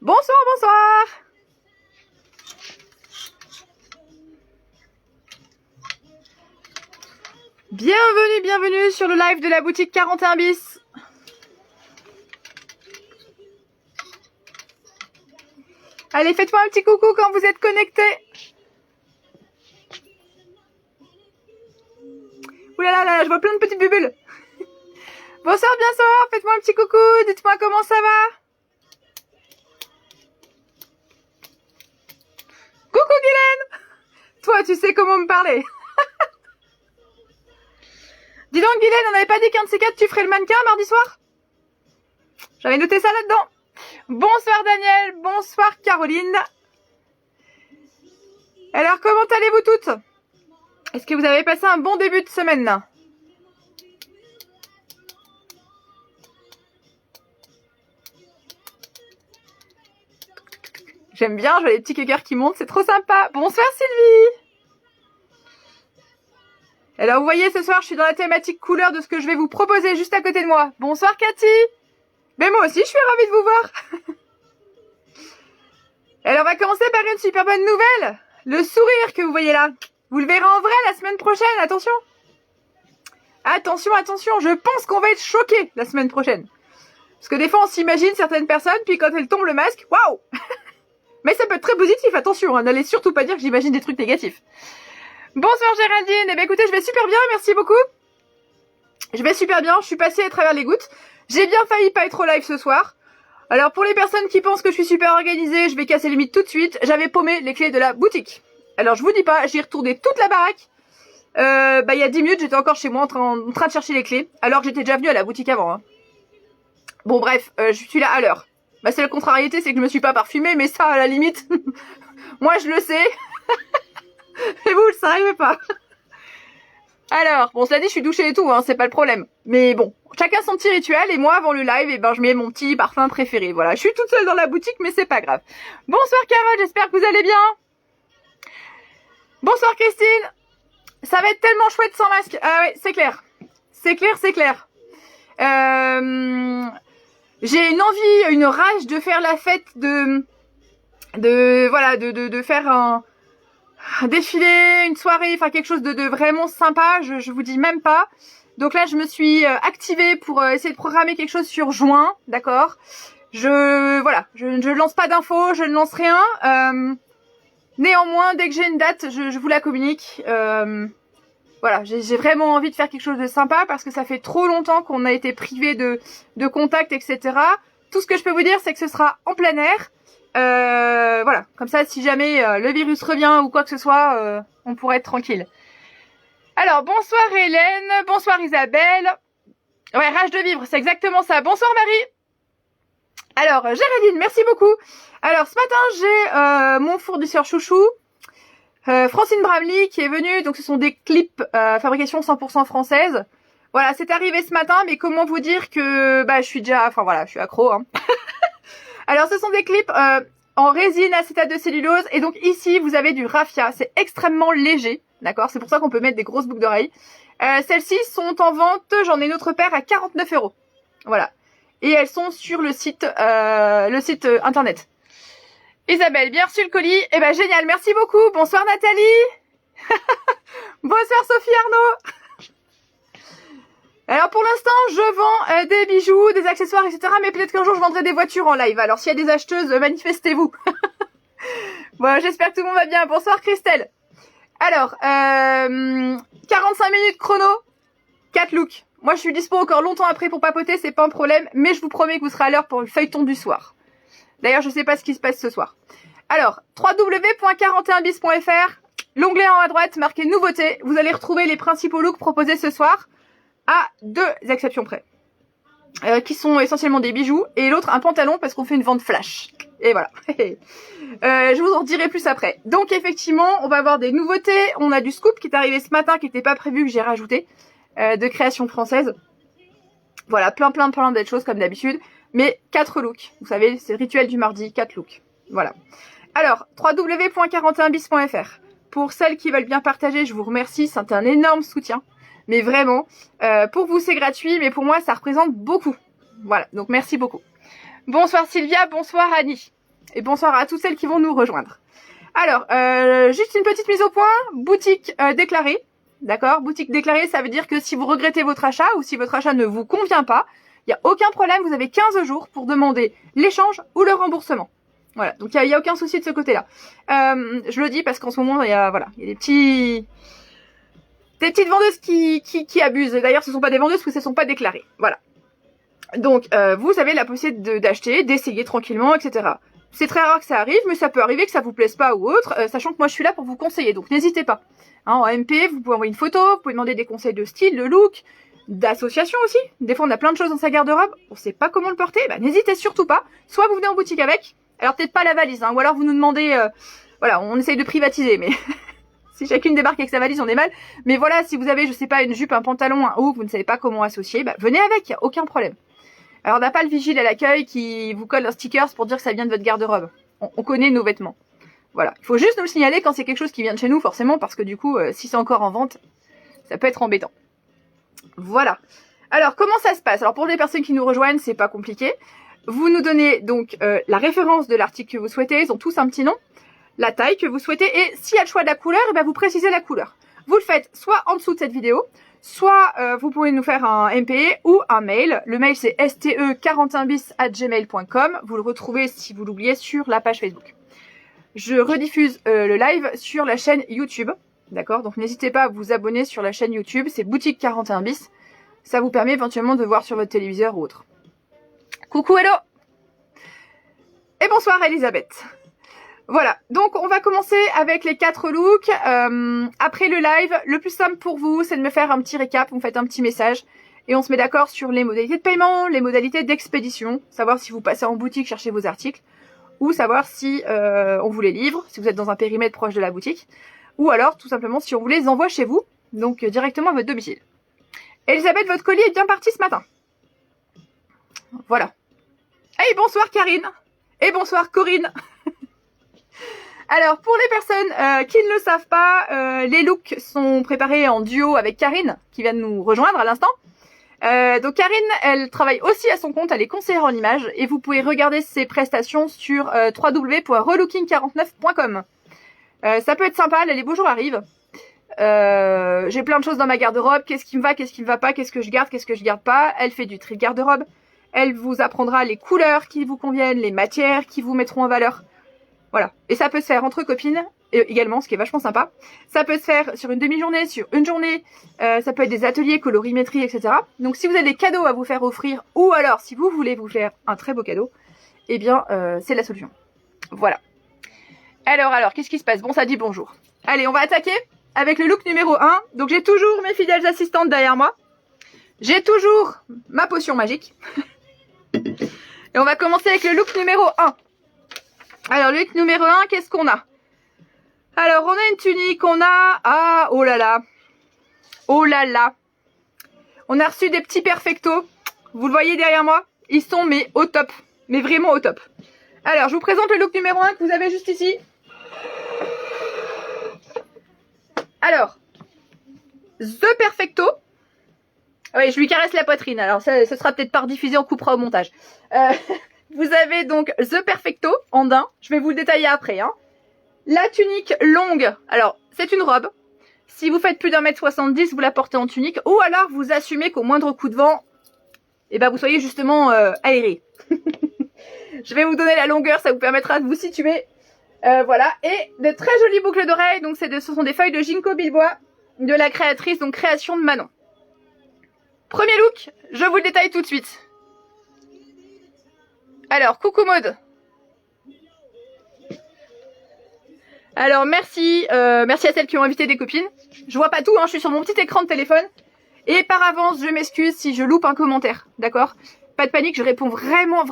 Bonsoir, bonsoir. Bienvenue sur le live de la boutique 41 bis. Allez, faites-moi un petit coucou quand vous êtes connectés. Ouh là là, je vois plein de petites bulles. Bonsoir, faites-moi un petit coucou, dites-moi comment ça va. Coucou Guylaine. Toi, tu sais comment me parler. Dis donc Guylaine, on n'avait pas dit qu'un de ces quatre tu ferais le mannequin mardi soir? J'avais noté ça là-dedans. Bonsoir Daniel, bonsoir Caroline. Alors comment allez-vous toutes? Est-ce que vous avez passé un bon début de semaine? J'aime bien, je vois les petits cœurs qui montent, c'est trop sympa. Bonsoir Sylvie. Alors vous voyez, ce soir, je suis dans la thématique couleur de ce que je vais vous proposer juste à côté de moi. Bonsoir Cathy. Mais moi aussi, je suis ravie de vous voir. Alors on va commencer par une super bonne nouvelle. Le sourire que vous voyez là. Vous le verrez en vrai la semaine prochaine, attention. Attention, je pense qu'on va être choqués la semaine prochaine. Parce que des fois, on s'imagine certaines personnes, puis quand elles tombent le masque, waouh. Mais ça peut être très positif, attention, hein, n'allez surtout pas dire que j'imagine des trucs négatifs. Bonsoir Géraldine, eh bien écoutez, je vais super bien, merci beaucoup. Je vais super bien, je suis passée à travers les gouttes. J'ai bien failli pas être au live ce soir. Alors pour les personnes qui pensent que je suis super organisée, je vais casser les mythes tout de suite. J'avais paumé les clés de la boutique. Alors je vous dis pas, j'ai retourné toute la baraque. Il y a 10 minutes, j'étais encore chez moi en train de chercher les clés. Alors que j'étais déjà venue à la boutique avant. Hein. Bon bref, je suis là à l'heure. Ma seule contrariété, c'est que je me suis pas parfumée, mais ça à la limite, moi je le sais. Et vous le savez pas. Alors, bon, cela dit, je suis douchée et tout, hein, c'est pas le problème. Mais bon, chacun son petit rituel, et moi, avant le live, je mets mon petit parfum préféré. Voilà, je suis toute seule dans la boutique, mais c'est pas grave. Bonsoir Carole, j'espère que vous allez bien. Bonsoir Christine. Ça va être tellement chouette sans masque. Ah ouais, c'est clair. C'est clair. J'ai une envie, une rage de faire la fête de faire un défilé, une soirée, enfin quelque chose de vraiment sympa, je vous dis même pas. Donc là, je me suis activée pour essayer de programmer quelque chose sur juin, d'accord. Je ne lance pas d'infos, je ne lance rien. Néanmoins, dès que j'ai une date, je vous la communique. Voilà, j'ai vraiment envie de faire quelque chose de sympa parce que ça fait trop longtemps qu'on a été privé de contact, etc. Tout ce que je peux vous dire, c'est que ce sera en plein air. Voilà, comme ça, si jamais le virus revient ou quoi que ce soit, on pourrait être tranquille. Alors, bonsoir Hélène, bonsoir Isabelle. Ouais, rage de vivre, c'est exactement ça. Bonsoir Marie. Alors, Géraldine, merci beaucoup. Alors, ce matin, j'ai mon fournisseur chouchou, Francine Bramley, qui est venue. Donc, ce sont des clips fabrication 100% française. Voilà, c'est arrivé ce matin, mais comment vous dire que je suis déjà... Enfin, voilà, je suis accro, hein. Alors, ce sont des clips en résine acétate de cellulose. Et donc, ici, vous avez du raffia. C'est extrêmement léger, d'accord. C'est pour ça qu'on peut mettre des grosses boucles d'oreilles. Celles-ci sont en vente. J'en ai une autre paire à 49 €. Voilà. Et elles sont sur le site internet. Isabelle, bien reçu le colis. Eh ben, génial. Merci beaucoup. Bonsoir, Nathalie. Bonsoir, Sophie Arnaud. Alors pour l'instant, je vends des bijoux, des accessoires, etc. Mais peut-être qu'un jour, je vendrai des voitures en live. Alors s'il y a des acheteuses, manifestez-vous. Bon, j'espère que tout le monde va bien. Bonsoir Christelle. Alors, 45 minutes chrono, 4 looks. Moi, je suis dispo encore longtemps après pour papoter, c'est pas un problème. Mais je vous promets que vous serez à l'heure pour le feuilleton du soir. D'ailleurs, je sais pas ce qui se passe ce soir. Alors, www.41bis.fr, l'onglet en haut à droite, marqué nouveautés. Vous allez retrouver les principaux looks proposés ce soir. À 2 exceptions près, qui sont essentiellement des bijoux, et l'autre un pantalon parce qu'on fait une vente flash. Et voilà. Je vous en dirai plus après. Donc effectivement, on va avoir des nouveautés. On a du scoop qui est arrivé ce matin, qui n'était pas prévu, que j'ai rajouté, de création française. Voilà, plein de choses comme d'habitude. Mais 4 looks. Vous savez, c'est le rituel du mardi, 4 looks. Voilà. Alors, www.41bis.fr. Pour celles qui veulent bien partager, je vous remercie. C'est un énorme soutien. Mais vraiment, pour vous c'est gratuit, mais pour moi ça représente beaucoup. Voilà, donc merci beaucoup. Bonsoir Sylvia, bonsoir Annie. Et bonsoir à toutes celles qui vont nous rejoindre. Alors, juste une petite mise au point, boutique déclarée. D'accord? Boutique déclarée, ça veut dire que si vous regrettez votre achat ou si votre achat ne vous convient pas, il n'y a aucun problème, vous avez 15 jours pour demander l'échange ou le remboursement. Voilà, donc il y a aucun souci de ce côté-là. Je le dis parce qu'en ce moment, il y a des petites vendeuses qui abusent. D'ailleurs, ce ne sont pas des vendeuses parce que ce ne sont pas déclarées. Voilà. Donc, vous avez la possibilité d'acheter, d'essayer tranquillement, etc. C'est très rare que ça arrive, mais ça peut arriver que ça vous plaise pas ou autre, sachant que moi je suis là pour vous conseiller, donc n'hésitez pas. Hein, en MP, vous pouvez envoyer une photo, vous pouvez demander des conseils de style, de look, d'association aussi. Des fois on a plein de choses dans sa garde-robe, on sait pas comment le porter, bah n'hésitez surtout pas. Soit vous venez en boutique avec, alors peut-être pas la valise, hein, ou alors vous nous demandez, voilà, on essaye de privatiser, mais si chacune débarque avec sa valise, on est mal. Mais voilà, si vous avez, je sais pas, une jupe, un pantalon, un haut, vous ne savez pas comment associer, bah venez avec, y a aucun problème. Alors on n'a pas le vigile à l'accueil qui vous colle un sticker pour dire que ça vient de votre garde-robe. On connaît nos vêtements. Voilà. Il faut juste nous le signaler quand c'est quelque chose qui vient de chez nous, forcément, parce que du coup, si c'est encore en vente, ça peut être embêtant. Voilà. Alors, comment ça se passe? Alors, pour les personnes qui nous rejoignent, c'est pas compliqué. Vous nous donnez donc la référence de l'article que vous souhaitez. Ils ont tous un petit nom. La taille que vous souhaitez. Et s'il y a le choix de la couleur, eh bien, vous précisez la couleur. Vous le faites soit en dessous de cette vidéo, soit vous pouvez nous faire un MP ou un mail. Le mail c'est ste41bis@gmail.com. Vous le retrouvez si vous l'oubliez sur la page Facebook. Je rediffuse le live sur la chaîne YouTube. D'accord? Donc n'hésitez pas à vous abonner sur la chaîne YouTube. C'est Boutique 41 bis. Ça vous permet éventuellement de voir sur votre téléviseur ou autre. Coucou, hello! Et bonsoir Elisabeth. Voilà, donc on va commencer avec les 4 looks. Après le live, le plus simple pour vous, c'est de me faire un petit récap, vous me faites un petit message et on se met d'accord sur les modalités de paiement, les modalités d'expédition, savoir si vous passez en boutique chercher vos articles ou savoir si on vous les livre, si vous êtes dans un périmètre proche de la boutique, ou alors tout simplement si on vous les envoie chez vous, donc directement à votre domicile. Elisabeth, votre colis est bien parti ce matin. Voilà. Hey, bonsoir Karine. Et bonsoir Corinne. Alors, pour les personnes qui ne le savent pas, les looks sont préparés en duo avec Karine, qui vient de nous rejoindre à l'instant. Donc Karine, elle travaille aussi à son compte, elle est conseillère en images, et vous pouvez regarder ses prestations sur www.relooking49.com. Ça peut être sympa, là les beaux jours arrivent. J'ai plein de choses dans ma garde-robe, qu'est-ce qui me va, qu'est-ce qui me va pas, qu'est-ce que je garde pas. Elle fait du tri de garde-robe, elle vous apprendra les couleurs qui vous conviennent, les matières qui vous mettront en valeur. Voilà, et ça peut se faire entre copines, également, ce qui est vachement sympa. Ça peut se faire sur une demi-journée, sur une journée, ça peut être des ateliers, colorimétrie, etc. Donc si vous avez des cadeaux à vous faire offrir, ou alors si vous voulez vous faire un très beau cadeau, eh bien c'est la solution. Voilà. Alors, qu'est-ce qui se passe? Bon, ça dit bonjour. Allez, on va attaquer avec le look numéro 1. Donc j'ai toujours mes fidèles assistantes derrière moi. J'ai toujours ma potion magique. Et on va commencer avec le look numéro 1. Alors, le look numéro 1, qu'est-ce qu'on a? Alors, on a une tunique, on a... Ah, oh là là. Oh là là. On a reçu des petits perfectos. Vous le voyez derrière moi? Ils sont, mais au top. Mais vraiment au top. Alors, je vous présente le look numéro 1 que vous avez juste ici. Alors, The Perfecto. Oui, je lui caresse la poitrine. Alors, ça, ce sera peut-être pas rediffusé, on coupera au montage. Vous avez donc The Perfecto en daim. Je vais vous le détailler après. Hein. La tunique longue. Alors, c'est une robe. Si vous faites plus d'1m70, vous la portez en tunique. Ou alors, vous assumez qu'au moindre coup de vent, eh ben, vous soyez justement aéré. Je vais vous donner la longueur, ça vous permettra de vous situer. Voilà. Et de très jolies boucles d'oreilles. Donc, ce sont des feuilles de ginkgo biloba de la créatrice, donc création de Manon. Premier look, je vous le détaille tout de suite. Alors, coucou Maud. Alors, merci à celles qui ont invité des copines. Je vois pas tout, hein, je suis sur mon petit écran de téléphone. Et par avance, je m'excuse si je loupe un commentaire, d'accord? Pas de panique, je réponds vraiment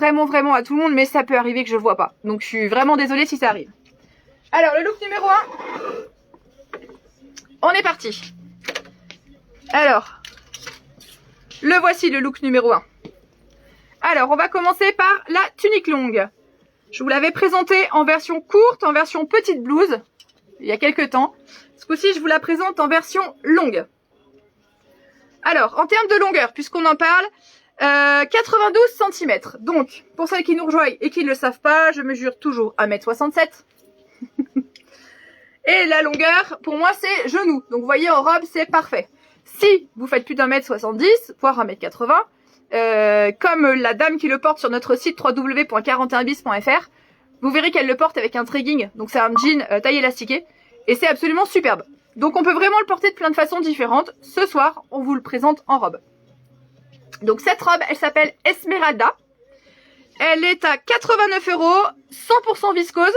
à tout le monde, mais ça peut arriver que je le vois pas. Donc, je suis vraiment désolée si ça arrive. Alors, le look numéro 1. On est parti. Alors, le voici le look numéro 1. Alors, on va commencer par la tunique longue. Je vous l'avais présentée en version courte, en version petite blouse, il y a quelques temps. Ce coup-ci, je vous la présente en version longue. Alors, en termes de longueur, puisqu'on en parle, 92 cm. Donc, pour celles qui nous rejoignent et qui ne le savent pas, je mesure toujours 1m67. Et la longueur, pour moi, c'est genou. Donc, vous voyez, en robe, c'est parfait. Si vous faites plus d'1m70, voire 1m80, comme la dame qui le porte sur notre site www.41bis.fr, vous verrez qu'elle le porte avec un tracking. Donc, c'est un jean taille élastiquée. Et c'est absolument superbe. Donc, on peut vraiment le porter de plein de façons différentes. Ce soir, on vous le présente en robe. Donc, cette robe, elle s'appelle Esmeralda. Elle est à 89 €, 100% viscose.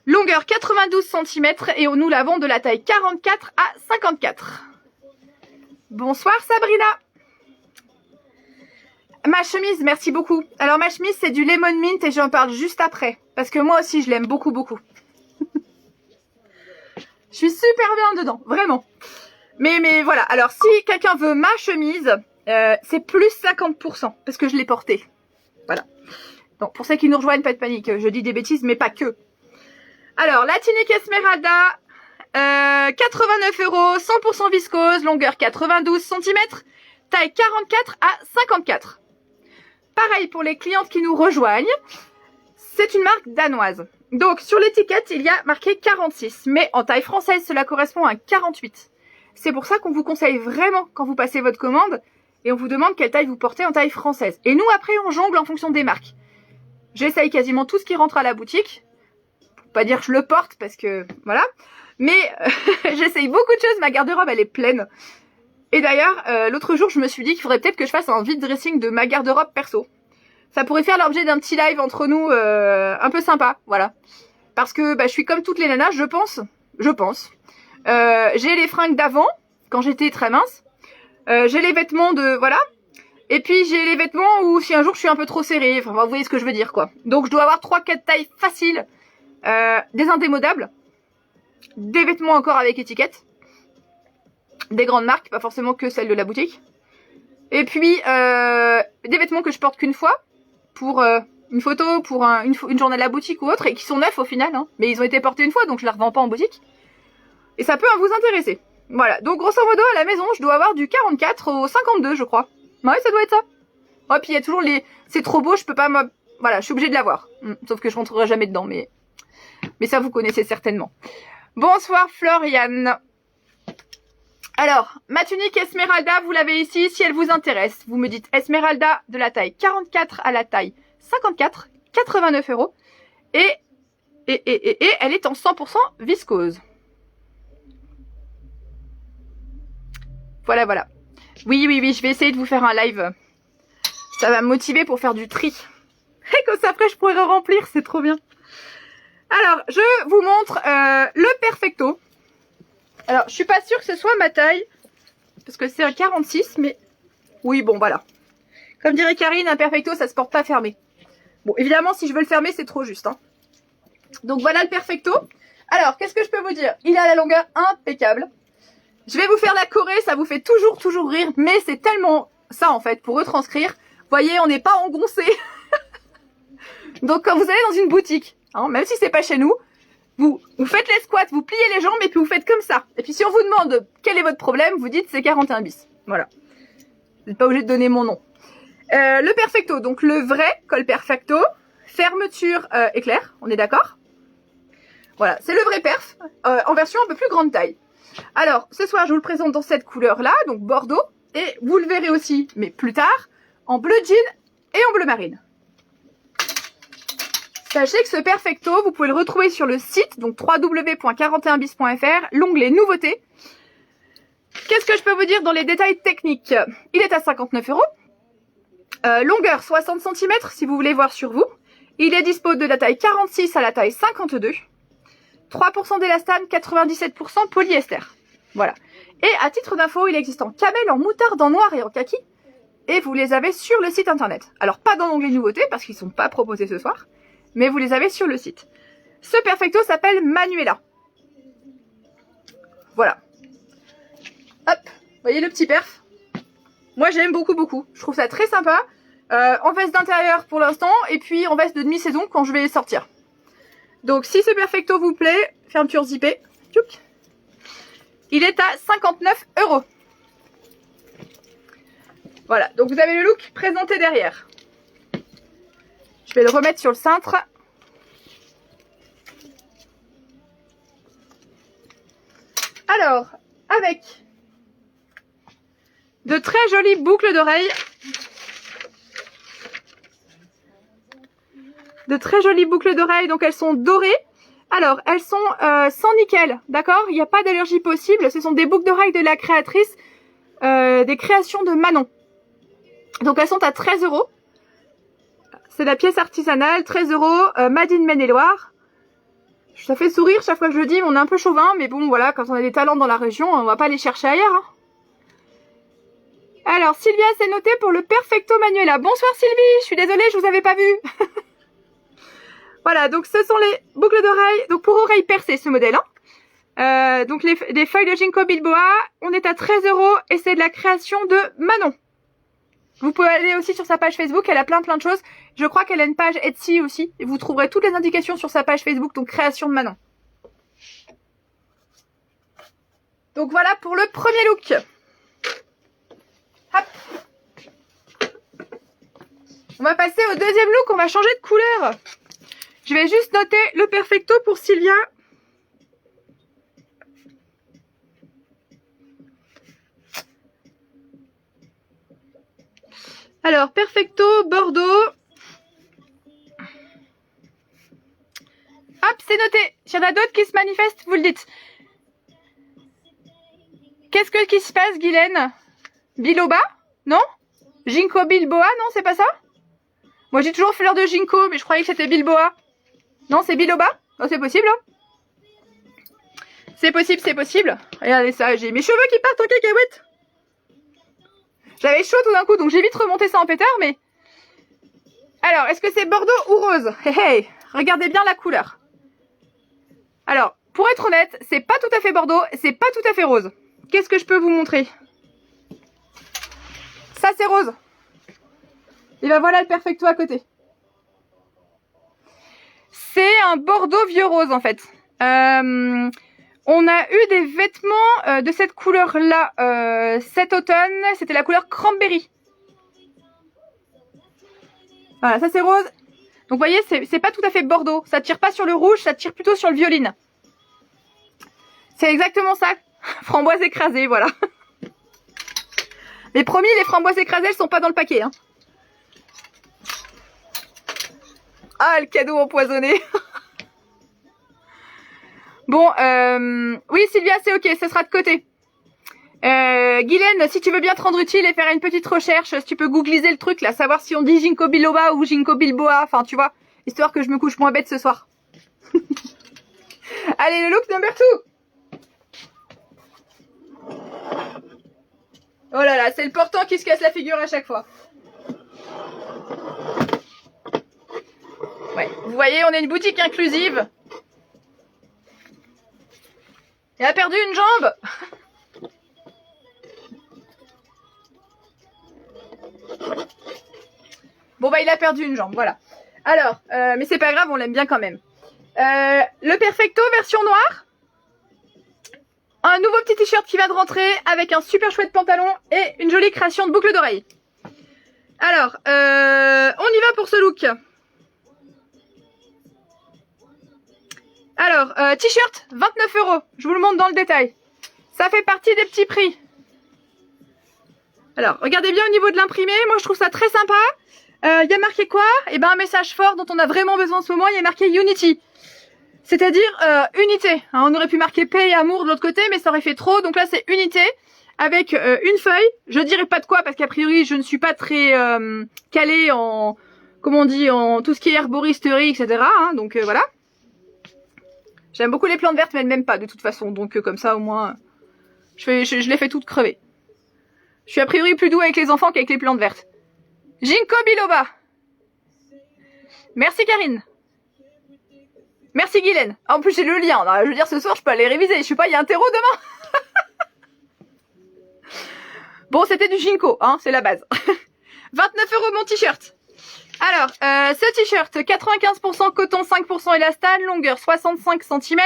Longueur 92 cm et nous l'avons de la taille 44 à 54. Bonsoir Sabrina. Ma chemise, merci beaucoup. Alors ma chemise c'est du lemon mint et j'en parle juste après. Parce que moi aussi je l'aime beaucoup beaucoup. Je suis super bien dedans, vraiment. Mais voilà, alors si quelqu'un veut ma chemise, c'est plus 50% parce que je l'ai portée. Voilà. Donc pour ceux qui nous rejoignent, pas de panique, je dis des bêtises mais pas que. Alors, la tunique Esmeralda, 89 €, 100% viscose, longueur 92 cm, taille 44 à 54. Pareil pour les clientes qui nous rejoignent, c'est une marque danoise. Donc, sur l'étiquette, il y a marqué 46, mais en taille française, cela correspond à 48. C'est pour ça qu'on vous conseille vraiment quand vous passez votre commande et on vous demande quelle taille vous portez en taille française. Et nous, après, on jongle en fonction des marques. J'essaye quasiment tout ce qui rentre à la boutique. Pas dire que je le porte parce que voilà, mais j'essaye beaucoup de choses, ma garde-robe elle est pleine. Et d'ailleurs l'autre jour je me suis dit qu'il faudrait peut-être que je fasse un vide dressing de ma garde-robe perso. Ça pourrait faire l'objet d'un petit live entre nous un peu sympa, voilà. Parce que je suis comme toutes les nanas, je pense. J'ai les fringues d'avant quand j'étais très mince. J'ai les vêtements de voilà. Et puis j'ai les vêtements où si un jour je suis un peu trop serrée, enfin vous voyez ce que je veux dire quoi. Donc je dois avoir 3-4 tailles faciles. Des indémodables, des vêtements encore avec étiquette, des grandes marques, pas forcément que celles de la boutique, et puis des vêtements que je porte qu'une fois, pour une photo, pour une journée à la boutique ou autre, et qui sont neufs au final, hein, mais ils ont été portés une fois, donc je les revends pas en boutique, et ça peut vous intéresser. Voilà, donc grosso modo à la maison, je dois avoir du 44 au 52 je crois. Ouais, ça doit être ça. Oh, puis il y a toujours les... C'est trop beau, je peux pas... Voilà, je suis obligée de l'avoir. Sauf que je rentrerai jamais dedans, mais ça, vous connaissez certainement. Bonsoir, Floriane. Alors, ma tunique Esmeralda, vous l'avez ici. Si elle vous intéresse, vous me dites Esmeralda de la taille 44 à la taille 54, 89 €. Et elle est en 100% viscose. Voilà. Oui, je vais essayer de vous faire un live. Ça va me motiver pour faire du tri. Et comme ça, après, je pourrais remplir. C'est trop bien. Alors, je vous montre le Perfecto. Alors, je suis pas sûre que ce soit ma taille. Parce que c'est un 46, mais... Oui, bon, voilà. Comme dirait Karine, un Perfecto, ça se porte pas fermé. Bon, évidemment, si je veux le fermer, c'est trop juste. Hein. Donc, voilà le Perfecto. Alors, qu'est-ce que je peux vous dire? Il a la longueur impeccable. Je vais vous faire la Corée, ça vous fait toujours rire. Mais c'est tellement ça, en fait, pour retranscrire. Vous voyez, on n'est pas engoncé. Donc, quand vous allez dans une boutique... Hein, même si c'est pas chez nous, vous faites les squats, vous pliez les jambes et puis vous faites comme ça. Et puis si on vous demande quel est votre problème, vous dites c'est 41 bis. Voilà. Vous n'êtes pas obligé de donner mon nom. Le Perfecto, donc le vrai col Perfecto, fermeture éclair, on est d'accord? Voilà, c'est le vrai perf, en version un peu plus grande taille. Alors, ce soir je vous le présente dans cette couleur-là, donc bordeaux, et vous le verrez aussi, mais plus tard, en bleu jean et en bleu marine. Sachez que ce Perfecto, vous pouvez le retrouver sur le site, donc www.41bis.fr, l'onglet nouveautés. Qu'est-ce que je peux vous dire dans les détails techniques? Il est à 59 €. Longueur 60 cm si vous voulez voir sur vous. Il est dispo de la taille 46 à la taille 52. 3% d'élastane, 97% polyester. Voilà. Et à titre d'info, il existe en camel, en moutarde, en noir et en kaki. Et vous les avez sur le site internet. Alors pas dans l'onglet nouveautés parce qu'ils ne sont pas proposés ce soir. Mais vous les avez sur le site. Ce Perfecto s'appelle Manuela. Voilà. Hop, vous voyez le petit perf? Moi j'aime beaucoup. Je trouve ça très sympa. En veste d'intérieur pour l'instant. Et puis en veste de demi-saison quand je vais sortir. Donc si ce Perfecto vous plaît, fermeture zippée. Il est à 59 €. Voilà, donc vous avez le look présenté derrière. Je vais le remettre sur le cintre. Alors, avec de très jolies boucles d'oreilles. De très jolies boucles d'oreilles, donc elles sont dorées. Alors, elles sont sans nickel, d'accord? Il n'y a pas d'allergie possible. Ce sont des boucles d'oreilles de la créatrice, des créations de Manon. Donc elles sont à 13 €. C'est la pièce artisanale, 13 €, Made in Maine-et-Loire. Ça fait sourire chaque fois que je le dis, mais on est un peu chauvin, mais bon voilà, quand on a des talents dans la région, on va pas les chercher ailleurs. Hein. Alors Sylvia s'est notée pour le Perfecto Manuela. Bonsoir Sylvie, je suis désolée, je vous avais pas vu. Voilà, donc ce sont les boucles d'oreilles, donc pour oreilles percées ce modèle. Hein. Donc les feuilles de Ginkgo biloba, on est à 13 € et c'est de la création de Manon. Vous pouvez aller aussi sur sa page Facebook, elle a plein de choses. Je crois qu'elle a une page Etsy aussi. Et vous trouverez toutes les indications sur sa page Facebook, donc création de Manon. Donc voilà pour le premier look. Hop. On va passer au deuxième look, on va changer de couleur. Je vais juste noter le Perfecto pour Sylvia. Alors, Perfecto, Bordeaux. Hop, c'est noté. S'il y en a d'autres qui se manifestent, vous le dites. Qu'est-ce qui se passe, Guylaine? Biloba? Non? Ginkgo biloba? Non, c'est pas ça? Moi, j'ai toujours fleur de ginkgo, mais je croyais que c'était bilboa. Non, c'est biloba? Oh, c'est possible, hein? C'est possible, c'est possible. Regardez ça, j'ai mes cheveux qui partent en cacahuète. J'avais chaud tout d'un coup, donc j'ai vite remonté ça en pétard, mais... Alors, est-ce que c'est Bordeaux ou rose? Hey, hey, regardez bien la couleur. Alors, pour être honnête, c'est pas tout à fait Bordeaux, c'est pas tout à fait rose. Qu'est-ce que je peux vous montrer? Ça, c'est rose. Et ben voilà le Perfecto à côté. C'est un Bordeaux vieux rose, en fait. On a eu des vêtements de cette couleur-là cet automne. C'était la couleur cranberry. Voilà, ça c'est rose. Donc vous voyez, c'est pas tout à fait Bordeaux. Ça tire pas sur le rouge, ça tire plutôt sur le violine. C'est exactement ça. Framboise écrasée, voilà. Mais promis, les framboises écrasées, elles sont pas dans le paquet. Hein. Ah, le cadeau empoisonné. Bon, oui Sylvia, c'est ok, ce sera de côté. Guylaine, si tu veux bien te rendre utile et faire une petite recherche, si tu peux googliser le truc là, savoir si on dit Ginkgo biloba ou Ginkgo bilboa, enfin tu vois, histoire que je me couche moins bête ce soir. Allez, le look number 2. Oh là là, c'est le portant qui se casse la figure à chaque fois. Ouais, vous voyez, on est une boutique inclusive. Il a perdu une jambe. Bon bah il a perdu une jambe, voilà. Alors, mais c'est pas grave, on l'aime bien quand même. Le Perfecto version noire. Un nouveau petit t-shirt qui vient de rentrer avec un super chouette pantalon et une jolie création de boucles d'oreilles. Alors, on y va pour ce look. Alors, t-shirt, 29 €. Je vous le montre dans le détail. Ça fait partie des petits prix. Alors, regardez bien au niveau de l'imprimé. Moi, je trouve ça très sympa. Il y a marqué quoi? Eh ben, un message fort dont on a vraiment besoin en ce moment. Il y a marqué Unity. C'est-à-dire unité. Hein, on aurait pu marquer paix et amour de l'autre côté, mais ça aurait fait trop. Donc là, c'est unité avec une feuille. Je dirais pas de quoi parce qu'a priori, je ne suis pas très calée en, comment on dit, en tout ce qui est herboristerie, etc. Hein, donc voilà. J'aime beaucoup les plantes vertes, mais elles m'aiment pas de toute façon. Donc comme ça, au moins, je les fais toutes crever. Je suis a priori plus doux avec les enfants qu'avec les plantes vertes. Ginkgo biloba. Merci Karine. Merci Guylaine. En plus j'ai le lien. Alors, je veux dire ce soir je peux aller réviser. Je sais pas, il y a un terreau demain. Bon, c'était du Ginkgo, hein, c'est la base. 29 € mon t-shirt. Alors, ce t-shirt, 95% coton, 5% élastane, longueur 65 cm.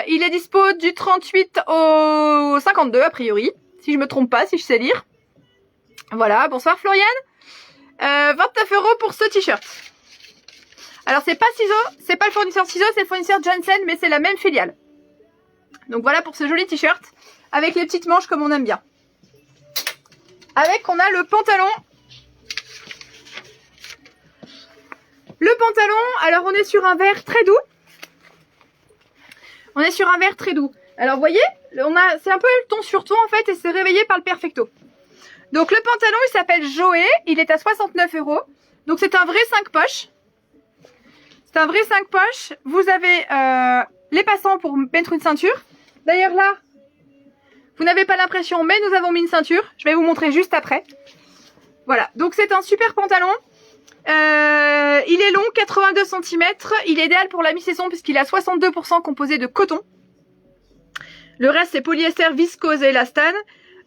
Il est dispo du 38 au 52 a priori. Si je me trompe pas, si je sais lire. Voilà, bonsoir Floriane. 29 € pour ce t-shirt. Alors c'est pas Ciseaux, c'est pas le fournisseur Ciseaux, c'est le fournisseur Janssen, mais c'est la même filiale. Donc voilà pour ce joli t-shirt, avec les petites manches comme on aime bien. Avec, on a le pantalon. Le pantalon, alors on est sur un vert très doux. On est sur un vert très doux. Alors vous voyez, c'est un peu le ton sur ton en fait, et c'est réveillé par le Perfecto. Donc le pantalon, il s'appelle Joey, il est à 69 €. Donc c'est un vrai 5 poches. C'est un vrai 5 poches. Vous avez les passants pour mettre une ceinture. D'ailleurs là, vous n'avez pas l'impression, mais nous avons mis une ceinture. Je vais vous montrer juste après. Voilà, donc c'est un super pantalon. Il est long, 82 cm. Il est idéal pour la mi-saison puisqu'il est à 62% composé de coton. Le reste c'est polyester, viscose et élastane.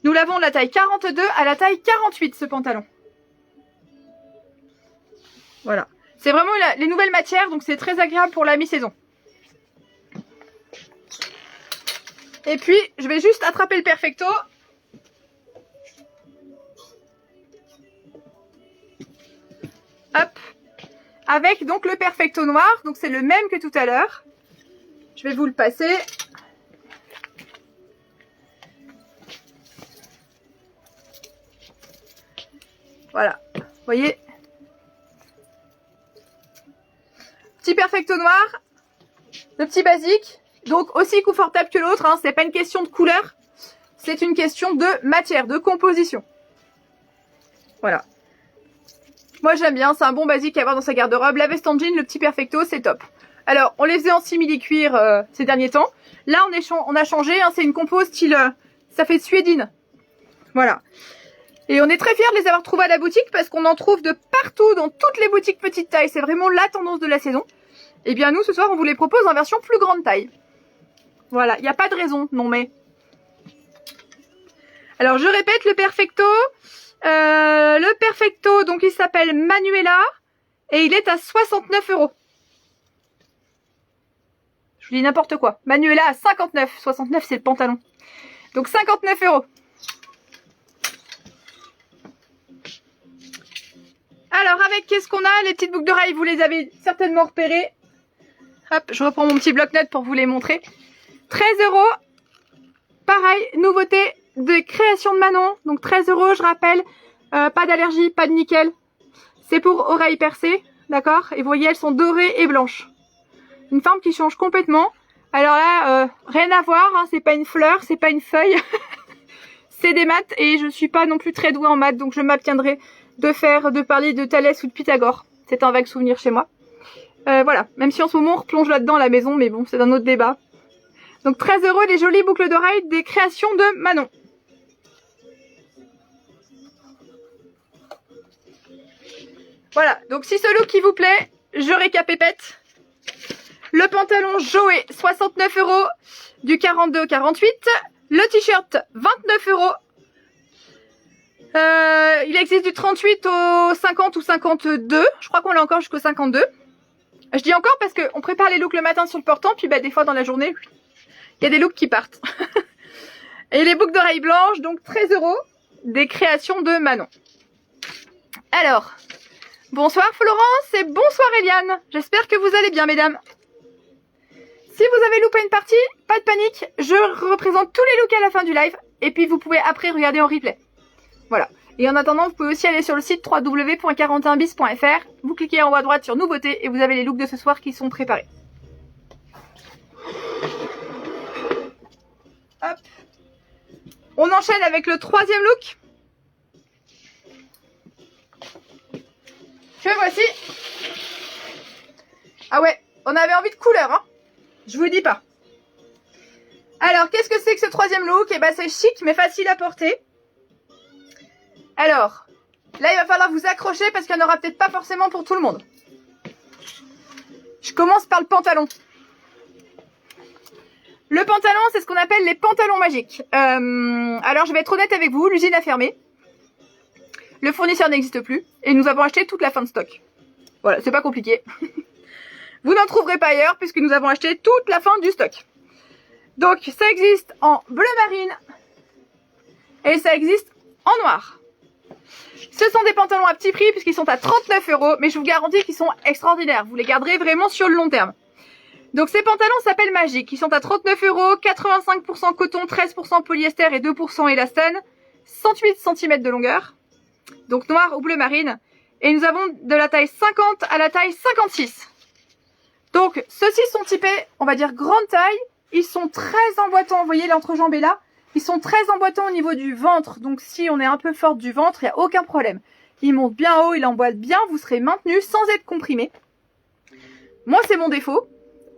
Nous l'avons de la taille 42 à la taille 48 ce pantalon. Voilà. C'est vraiment les nouvelles matières, donc c'est très agréable pour la mi-saison. Et puis, je vais juste attraper le Perfecto. Hop. Avec donc le Perfecto noir, donc c'est le même que tout à l'heure. Je vais vous le passer. Voilà, vous voyez. Petit Perfecto noir, le petit basique, donc aussi confortable que l'autre, hein. C'est pas une question de couleur, c'est une question de matière, de composition. Voilà. Moi j'aime bien, c'est un bon basique à avoir dans sa garde-robe. La veste en jean, le petit Perfecto, c'est top. Alors, on les faisait en simili-cuir ces derniers temps. Là, on a changé, hein, c'est une compo style, ça fait suédine. Voilà. Et on est très fiers de les avoir trouvés à la boutique parce qu'on en trouve de partout, dans toutes les boutiques petite taille. C'est vraiment la tendance de la saison. Et bien nous, ce soir, on vous les propose en version plus grande taille. Voilà, il n'y a pas de raison, non mais. Alors, je répète, le Perfecto, donc il s'appelle Manuela et il est à 69 €. Je vous dis n'importe quoi. Manuela à 59. 69, c'est le pantalon. Donc 59 €. Alors avec qu'est-ce qu'on a? Les petites boucles d'oreilles, vous les avez certainement repérées. Hop, je reprends mon petit bloc-notes pour vous les montrer. 13 €. Pareil, nouveauté de création de Manon. Donc 13 €, je rappelle. Pas d'allergie, pas de nickel. C'est pour oreilles percées, d'accord? Et vous voyez, elles sont dorées et blanches. Une forme qui change complètement. Alors là, rien à voir, hein, c'est pas une fleur, c'est pas une feuille. C'est des maths et je suis pas non plus très douée en maths, donc je m'abstiendrai de parler de Thalès ou de Pythagore. C'est un vague souvenir chez moi. Voilà, même si en ce moment on replonge là-dedans à la maison, mais bon, c'est un autre débat. Donc 13 € les jolies boucles d'oreilles des créations de Manon. Voilà, donc si ce look qui vous plaît, je récapépète. Le pantalon Joey, 69 € du 42 au 48. Le t-shirt, 29 €. Il existe du 38 au 50 ou 52. Je crois qu'on l'a encore jusqu'au 52. Je dis encore parce qu'on prépare les looks le matin sur le portant, puis bah, des fois dans la journée, il y a des looks qui partent. Et les boucles d'oreilles blanches, donc 13 € des créations de Manon. Alors, bonsoir Florence et bonsoir Eliane. J'espère que vous allez bien mesdames. Si vous avez loupé une partie, pas de panique, je représente tous les looks à la fin du live. Et puis vous pouvez après regarder en replay. Voilà. Et en attendant, vous pouvez aussi aller sur le site www.41bis.fr. Vous cliquez en haut à droite sur nouveautés et vous avez les looks de ce soir qui sont préparés. Hop. On enchaîne avec le troisième look. Que voici. Ah ouais, on avait envie de couleur, hein. Je vous dis pas. Alors, qu'est-ce que c'est que ce troisième look? Eh ben, c'est chic mais facile à porter. Alors, là, il va falloir vous accrocher parce qu'il n'y en aura peut-être pas forcément pour tout le monde. Je commence par le pantalon. Le pantalon, c'est ce qu'on appelle les pantalons magiques. Alors, je vais être honnête avec vous, l'usine a fermé. Le fournisseur n'existe plus et nous avons acheté toute la fin de stock. Voilà, c'est pas compliqué. Vous n'en trouverez pas ailleurs puisque nous avons acheté toute la fin du stock. Donc, ça existe en bleu marine et ça existe en noir. Ce sont des pantalons à petit prix puisqu'ils sont à 39 €, mais je vous garantis qu'ils sont extraordinaires. Vous les garderez vraiment sur le long terme. Donc ces pantalons s'appellent Magic. Ils sont à 39 €, 85% coton, 13% polyester et 2% élastane, 108 cm de longueur. Donc noir ou bleu marine. Et nous avons de la taille 50 à la taille 56. Donc ceux-ci sont typés, on va dire grande taille. Ils sont très emboîtants. Vous voyez, l'entrejambe est là. Ils sont très emboîtants au niveau du ventre. Donc si on est un peu forte du ventre, il n'y a aucun problème. Ils montent bien haut, ils emboîtent bien. Vous serez maintenu sans être comprimé. Moi, c'est mon défaut.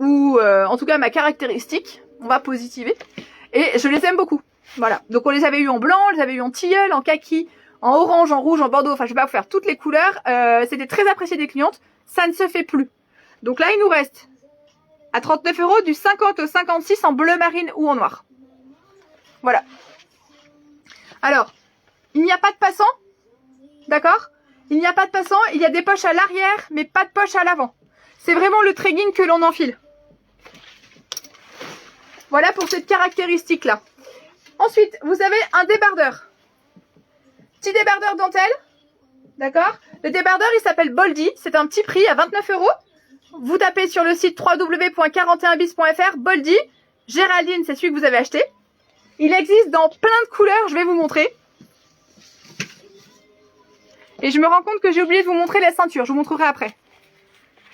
Ou en tout cas ma caractéristique. On va positiver. Et je les aime beaucoup. Voilà. Donc on les avait eu en blanc, on les avait eu en tilleul, en kaki, en orange, en rouge, en bordeaux. Enfin, je vais pas vous faire toutes les couleurs. C'était très apprécié des clientes. Ça ne se fait plus. Donc là, il nous reste à 39 € du 50 au 56 en bleu marine ou en noir. Voilà. Alors, il n'y a pas de passant. D'accord? Il n'y a pas de passant. Il y a des poches à l'arrière, mais pas de poche à l'avant. C'est vraiment le trekking que l'on enfile. Voilà pour cette caractéristique-là. Ensuite, vous avez un débardeur. Petit débardeur dentelle. D'accord? Le débardeur, il s'appelle Boldy. C'est un petit prix à 29 €. Vous tapez sur le site www.41bis.fr, Boldy. Géraldine, c'est celui que vous avez acheté. Il existe dans plein de couleurs, je vais vous montrer. Et je me rends compte que j'ai oublié de vous montrer la ceinture, je vous montrerai après.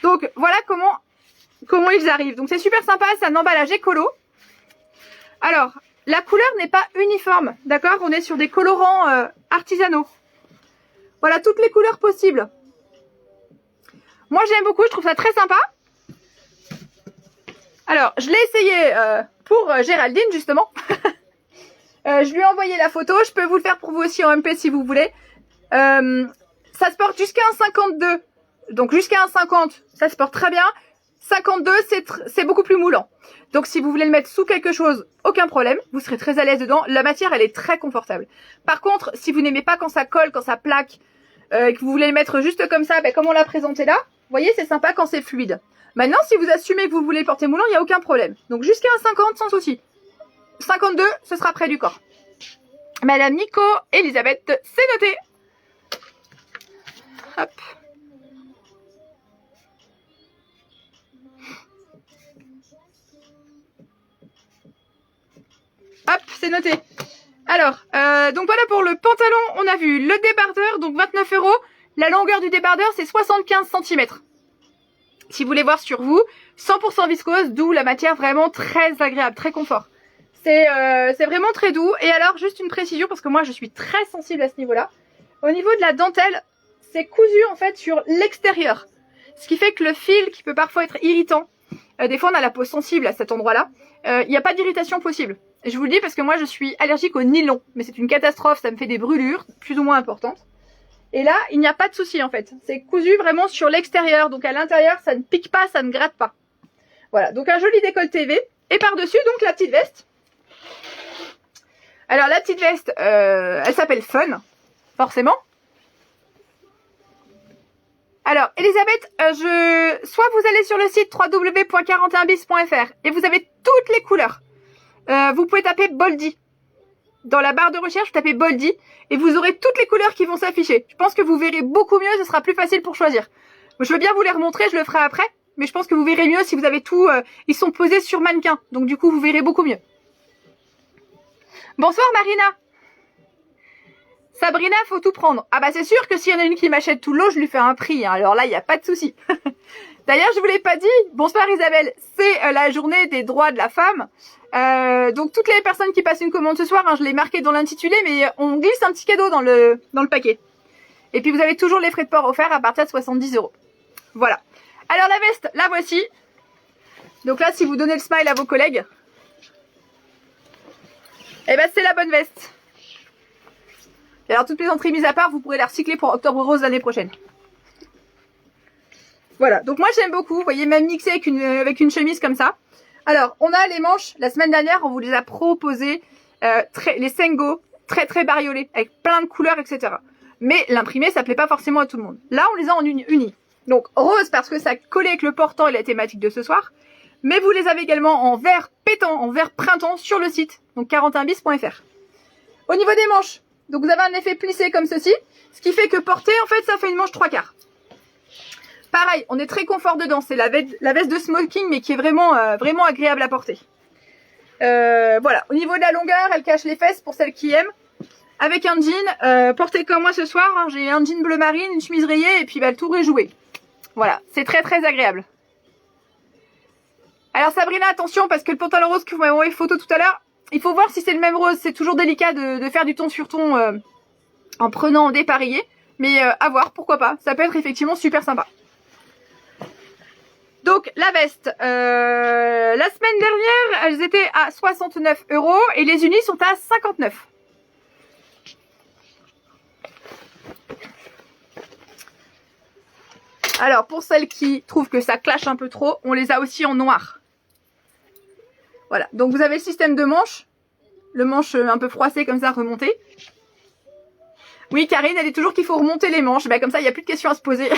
Donc voilà comment ils arrivent. Donc c'est super sympa, c'est un emballage écolo. Alors, la couleur n'est pas uniforme, d'accord? On est sur des colorants artisanaux. Voilà, toutes les couleurs possibles. Moi j'aime beaucoup, je trouve ça très sympa. Alors, je l'ai essayé pour Géraldine justement. Je lui ai envoyé la photo, je peux vous le faire pour vous aussi en MP si vous voulez. Ça se porte jusqu'à un 52. Donc jusqu'à un 50, ça se porte très bien. 52, c'est beaucoup plus moulant. Donc si vous voulez le mettre sous quelque chose, aucun problème. Vous serez très à l'aise dedans. La matière, elle est très confortable. Par contre, si vous n'aimez pas quand ça colle, quand ça plaque, et que vous voulez le mettre juste comme ça, comme on l'a présenté là, vous voyez, c'est sympa quand c'est fluide. Maintenant, si vous assumez que vous voulez le porter moulant, il n'y a aucun problème. Donc jusqu'à un 50, sans souci. 52, ce sera près du corps. Madame Nico, Elisabeth, c'est noté. Hop. Hop, c'est noté. Alors, donc voilà pour le pantalon, on a vu le débardeur, donc 29 €. La longueur du débardeur, c'est 75 cm. Si vous voulez voir sur vous, 100% viscose, d'où la matière vraiment très agréable, très confort. C'est vraiment très doux. Et alors, juste une précision, parce que moi, je suis très sensible à ce niveau-là. Au niveau de la dentelle, c'est cousu en fait sur l'extérieur. Ce qui fait que le fil, qui peut parfois être irritant, des fois on a la peau sensible à cet endroit-là, il n'y a pas d'irritation possible. Et je vous le dis parce que moi, je suis allergique au nylon. Mais c'est une catastrophe, ça me fait des brûlures, plus ou moins importantes. Et là, il n'y a pas de souci en fait. C'est cousu vraiment sur l'extérieur. Donc à l'intérieur, ça ne pique pas, ça ne gratte pas. Voilà, donc un joli décolleté V. Et par-dessus, donc la petite veste. Alors la petite veste, elle s'appelle Fun, forcément. Alors, Elisabeth, soit vous allez sur le site www.41bis.fr et vous avez toutes les couleurs. Vous pouvez taper Boldy. Dans la barre de recherche, vous tapez Boldy et vous aurez toutes les couleurs qui vont s'afficher. Je pense que vous verrez beaucoup mieux, ce sera plus facile pour choisir. Je veux bien vous les remontrer, je le ferai après. Mais je pense que vous verrez mieux si vous avez tout... ils sont posés sur mannequin, donc du coup vous verrez beaucoup mieux. Bonsoir Marina. Sabrina, faut tout prendre. Ah bah c'est sûr que s'il y en a une qui m'achète tout l'eau, je lui fais un prix. Hein. Alors là, il n'y a pas de souci. D'ailleurs, je vous l'ai pas dit. Bonsoir Isabelle. C'est la journée des droits de la femme. Donc toutes les personnes qui passent une commande ce soir, hein, je l'ai marqué dans l'intitulé, mais on glisse un petit cadeau dans le paquet. Et puis vous avez toujours les frais de port offerts à partir de 70 €. Voilà. Alors la veste, la voici. Donc là, si vous donnez le smile à vos collègues, eh ben c'est la bonne veste. Et alors toutes les entrées mises à part, vous pourrez la recycler pour Octobre Rose l'année prochaine. Voilà, donc moi j'aime beaucoup, vous voyez, même mixé avec une chemise comme ça. Alors, on a les manches, la semaine dernière, on vous les a proposées, les Sengo, très bariolés, avec plein de couleurs, etc. Mais l'imprimé, ça plaît pas forcément à tout le monde. Là, on les a en uni. Donc rose parce que ça collait avec le portant et la thématique de ce soir. Mais vous les avez également en vert pétant, en vert printemps sur le site, donc 41bis.fr. Au niveau des manches, donc vous avez un effet plissé comme ceci. Ce qui fait que porter, en fait, ça fait une manche 3/4. Pareil, on est très confort dedans. C'est la veste de smoking, mais qui est vraiment, vraiment agréable à porter. Voilà, au niveau de la longueur, elle cache les fesses pour celles qui aiment. Avec un jean, porté comme moi ce soir, hein, j'ai un jean bleu marine, une chemise rayée et puis bah, le tour est joué. Voilà, c'est très très agréable. Alors Sabrina, attention, parce que le pantalon rose que vous m'avez envoyé photo tout à l'heure, il faut voir si c'est le même rose. C'est toujours délicat de faire du ton sur ton en prenant des pareillés. Mais à voir, pourquoi pas. Ça peut être effectivement super sympa. Donc la veste, la semaine dernière, elles étaient à 69 € et les unis sont à 59. Alors pour celles qui trouvent que ça clash un peu trop, on les a aussi en noir. Voilà, donc vous avez le système de manche, le manche un peu froissé comme ça, remonté. Oui, Karine, elle dit toujours qu'il faut remonter les manches, ben, comme ça il n'y a plus de questions à se poser.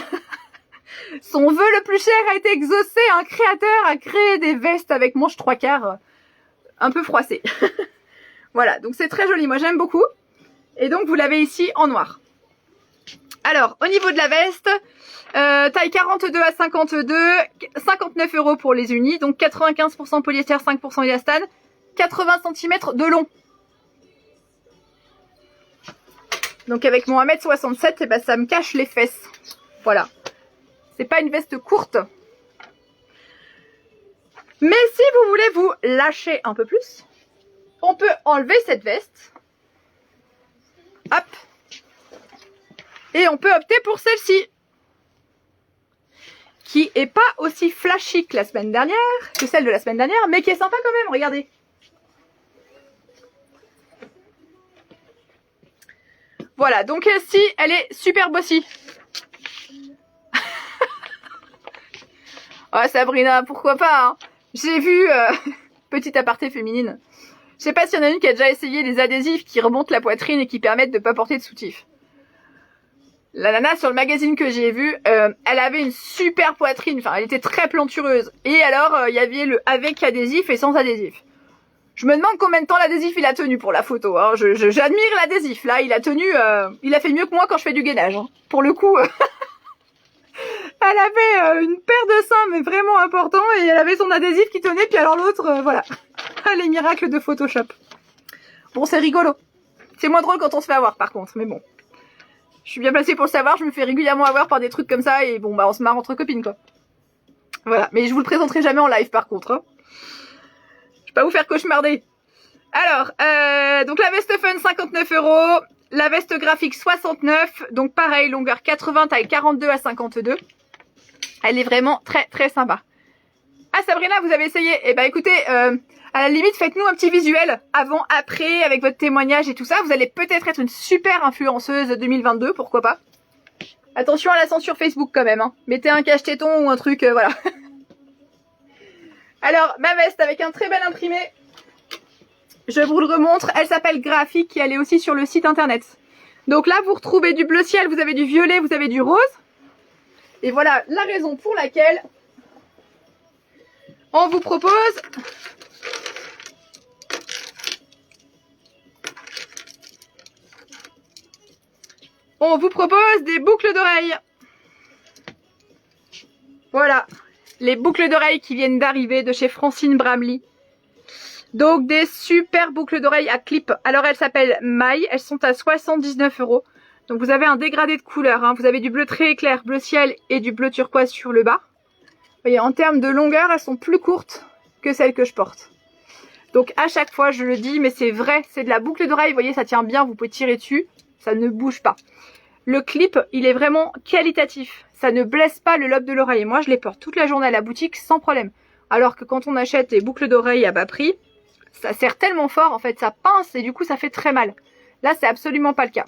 Son vœu le plus cher a été exaucé, un créateur a créé des vestes avec manches 3/4 un peu froissées. Voilà, donc c'est très joli, moi j'aime beaucoup. Et donc vous l'avez ici en noir. Alors, au niveau de la veste, taille 42 à 52, 59 € pour les unis, donc 95% polyester, 5% élastane, 80 cm de long. Donc avec mon 1m67, eh ben, ça me cache les fesses. Voilà. C'est pas une veste courte. Mais si vous voulez vous lâcher un peu plus, on peut enlever cette veste. Hop. Et on peut opter pour celle-ci. Qui est pas aussi flashy que la semaine dernière, que celle de la semaine dernière, mais qui est sympa quand même, regardez. Voilà, donc ici, elle est super bossy. Ouais, Sabrina, pourquoi pas, hein. J'ai vu, petite aparté féminine, je sais pas s'il y en a une qui a déjà essayé les adhésifs qui remontent la poitrine et qui permettent de pas porter de soutif. La nana sur le magazine que j'ai vu, elle avait une super poitrine, enfin elle était très plantureuse. Et alors, il y avait le avec adhésif et sans adhésif. Je me demande combien de temps l'adhésif il a tenu pour la photo. Hein. J'admire l'adhésif, là, il a tenu, il a fait mieux que moi quand je fais du gainage. Hein. Pour le coup, elle avait une paire de seins, mais vraiment important, et elle avait son adhésif qui tenait, puis alors l'autre, voilà. Les miracles de Photoshop. Bon, c'est rigolo. C'est moins drôle quand on se fait avoir, par contre, mais bon. Je suis bien placée pour le savoir, je me fais régulièrement avoir par des trucs comme ça, et bon, bah, on se marre entre copines, quoi. Voilà, mais je vous le présenterai jamais en live, par contre. Hein. Je vais pas vous faire cauchemarder. Alors, donc la veste fun, 59 €. La veste graphique, 69. Donc pareil, longueur 80, taille 42 à 52. Elle est vraiment très très sympa. Ah Sabrina, vous avez essayé? Eh ben écoutez, à la limite, faites-nous un petit visuel avant, après, avec votre témoignage et tout ça. Vous allez peut-être être une super influenceuse 2022, pourquoi pas. Attention à la censure Facebook quand même. Hein. Mettez un cache-téton ou un truc, voilà. Alors, ma veste avec un très bel imprimé. Je vous le remontre. Elle s'appelle Graphique et elle est aussi sur le site internet. Donc là, vous retrouvez du bleu ciel, vous avez du violet, vous avez du rose. Et voilà la raison pour laquelle on vous propose des boucles d'oreilles. Voilà, les boucles d'oreilles qui viennent d'arriver de chez Francine Bramley. Donc des super boucles d'oreilles à clip. Alors elles s'appellent Maille, elles sont à 79 €. Donc vous avez un dégradé de couleurs, hein. Vous avez du bleu très clair, bleu ciel et du bleu turquoise sur le bas. Vous voyez, en termes de longueur, elles sont plus courtes que celles que je porte. Donc à chaque fois, je le dis, mais c'est vrai, c'est de la boucle d'oreille. Vous voyez, ça tient bien, vous pouvez tirer dessus, ça ne bouge pas. Le clip, il est vraiment qualitatif. Ça ne blesse pas le lobe de l'oreille. Moi, je les porte toute la journée à la boutique sans problème. Alors que quand on achète des boucles d'oreilles à bas prix, ça serre tellement fort, en fait, ça pince et du coup, ça fait très mal. Là, c'est absolument pas le cas.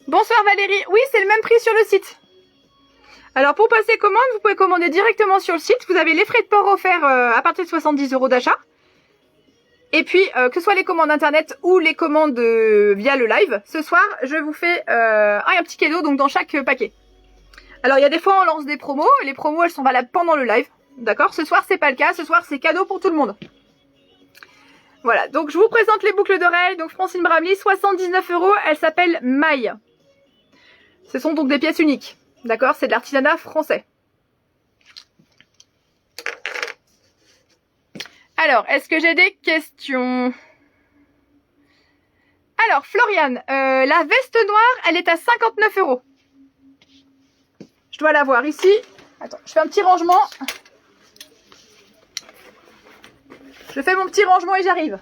Bonsoir Valérie. Oui, c'est le même prix sur le site. Alors, pour passer commande, vous pouvez commander directement sur le site. Vous avez les frais de port offerts à partir de 70 € d'achat. Et puis, que ce soit les commandes internet ou les commandes via le live, ce soir, je vous fais un petit cadeau donc dans chaque paquet. Alors, il y a des fois, on lance des promos. Et les promos, elles sont valables pendant le live. D'accord? Ce soir, c'est pas le cas. Ce soir, c'est cadeau pour tout le monde. Voilà, donc je vous présente les boucles d'oreilles. Donc Francine Bramley, 79 €. Elle s'appelle Maille. Ce sont donc des pièces uniques. D'accord, c'est de l'artisanat français. Alors, est-ce que j'ai des questions? Alors, Floriane, la veste noire, elle est à 59 €. Je dois la voir ici. Attends, je fais un petit rangement. Je fais mon petit rangement et j'arrive.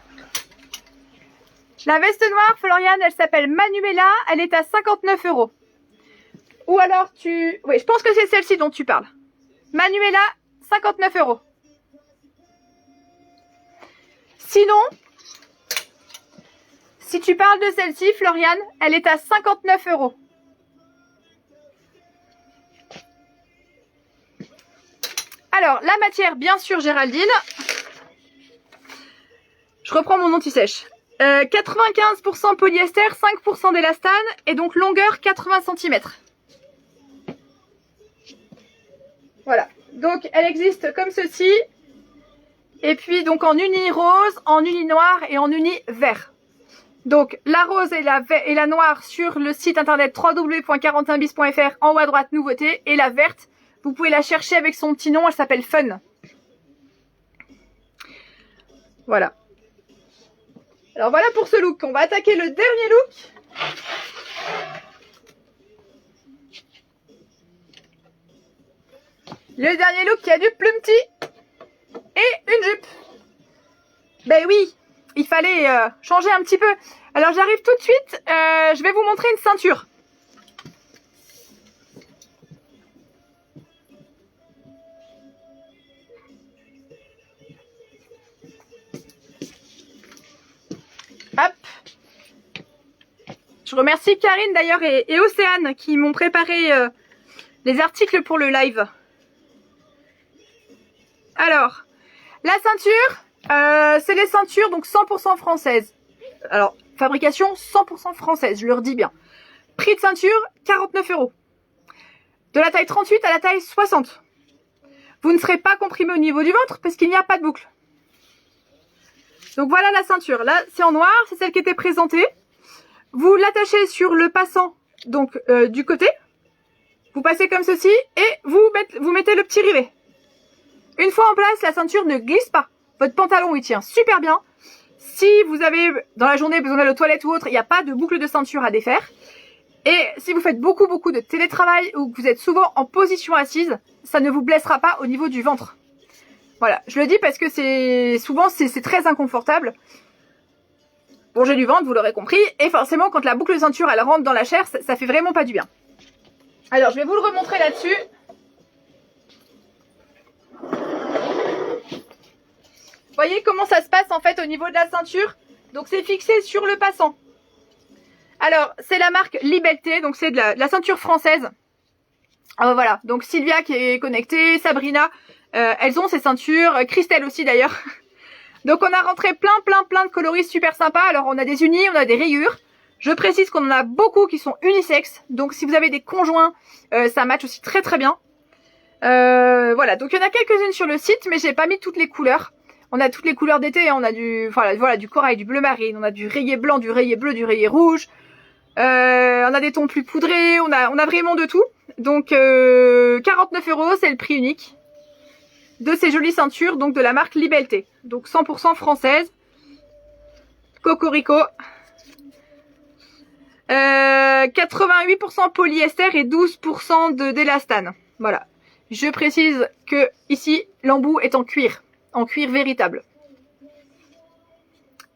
La veste noire, Floriane, elle s'appelle Manuela. Elle est à 59 €. Ou alors tu... Oui, je pense que c'est celle-ci dont tu parles. Manuela, 59 €. Sinon, si tu parles de celle-ci, Floriane, elle est à 59 €. Alors, la matière, bien sûr, Géraldine. Je reprends mon anti-sèche. 95% polyester, 5% d'élastane et donc longueur 80 cm. Voilà. Donc, elle existe comme ceci. Et puis, donc, en uni rose, en uni noir et en uni vert. Donc, la rose et la noire sur le site internet www.41bis.fr en haut à droite, nouveauté. Et la verte, vous pouvez la chercher avec son petit nom, elle s'appelle Fun. Voilà. Alors, voilà pour ce look. On va attaquer le dernier look. Le dernier look qui a du plumetis et une jupe. Ben oui, il fallait changer un petit peu. Alors j'arrive tout de suite, je vais vous montrer une ceinture. Hop. Je remercie Karine d'ailleurs et Océane qui m'ont préparé les articles pour le live. Alors, la ceinture, c'est les ceintures donc 100% françaises. Alors, fabrication 100% française, je le redis bien. Prix de ceinture, 49 €. De la taille 38 à la taille 60. Vous ne serez pas comprimé au niveau du ventre parce qu'il n'y a pas de boucle. Donc voilà la ceinture. Là, c'est en noir, c'est celle qui était présentée. Vous l'attachez sur le passant, donc du côté. Vous passez comme ceci et vous mettez le petit rivet. Une fois en place, la ceinture ne glisse pas. Votre pantalon, il tient super bien. Si vous avez, dans la journée, besoin d'aller aux toilettes ou autre, il n'y a pas de boucle de ceinture à défaire. Et si vous faites beaucoup de télétravail ou que vous êtes souvent en position assise, ça ne vous blessera pas au niveau du ventre. Voilà, je le dis parce que souvent c'est très inconfortable. Bon, j'ai du ventre, vous l'aurez compris. Et forcément, quand la boucle de ceinture, elle rentre dans la chair, ça fait vraiment pas du bien. Alors, je vais vous le remontrer là-dessus. Voyez comment ça se passe en fait au niveau de la ceinture. Donc c'est fixé sur le passant. Alors c'est la marque Liberté, donc c'est de la ceinture française. Voilà, donc Sylvia qui est connectée, Sabrina, elles ont ces ceintures, Christelle aussi d'ailleurs. Donc on a rentré plein de coloris super sympas. Alors on a des unis, on a des rayures. Je précise qu'on en a beaucoup qui sont unisexes. Donc si vous avez des conjoints, ça match aussi très bien. Voilà, donc il y en a quelques-unes sur le site, mais j'ai pas mis toutes les couleurs. On a toutes les couleurs d'été, on a du corail, du bleu marine, on a du rayé blanc, du rayé bleu, du rayé rouge. On a des tons plus poudrés, on a vraiment de tout. Donc 49 €, c'est le prix unique de ces jolies ceintures, donc de la marque Liberté. Donc 100% française. Cocorico. 88% polyester et 12% d'élastane. Voilà. Je précise que ici, l'embout est en cuir véritable.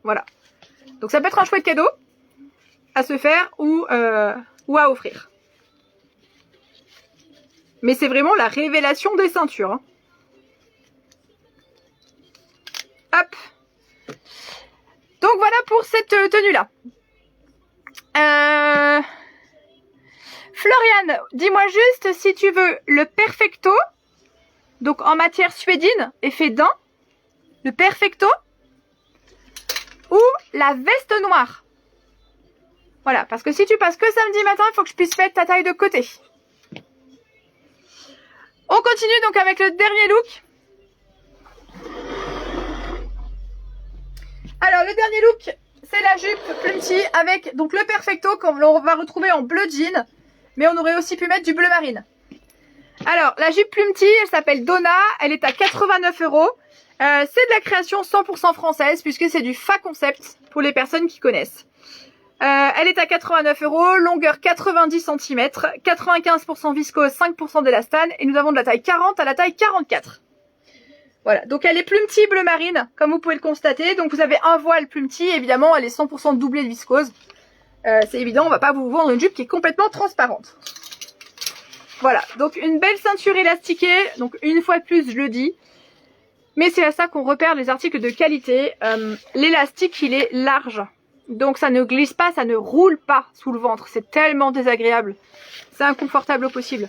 Voilà. Donc ça peut être un chouette cadeau à se faire ou à offrir. Mais c'est vraiment la révélation des ceintures. Hein. Hop. Donc voilà pour cette tenue-là. Floriane, dis-moi juste si tu veux le perfecto, donc en matière suédine, effet daim, le perfecto, ou la veste noire. Voilà, parce que si tu passes que samedi matin, il faut que je puisse mettre ta taille de côté. On continue donc avec le dernier look. Alors le dernier look, c'est la jupe Plumty avec donc le Perfecto qu'on va retrouver en bleu jean, mais on aurait aussi pu mettre du bleu marine. Alors la jupe Plumty, elle s'appelle Donna, elle est à 89 €. C'est de la création 100% française puisque c'est du Fa Concept pour les personnes qui connaissent. Elle est à 89 €, longueur 90 cm, 95% viscose, 5% d'élastane et nous avons de la taille 40 à la taille 44. Voilà, donc elle est Plumty bleu marine, comme vous pouvez le constater. Donc vous avez un voile Plumty, évidemment elle est 100% doublée de viscose. C'est évident, on va pas vous vendre une jupe qui est complètement transparente. Voilà, donc une belle ceinture élastiquée, donc une fois de plus je le dis. Mais c'est à ça qu'on repère les articles de qualité. L'élastique il est large, donc ça ne glisse pas, ça ne roule pas sous le ventre. C'est tellement désagréable, c'est inconfortable au possible.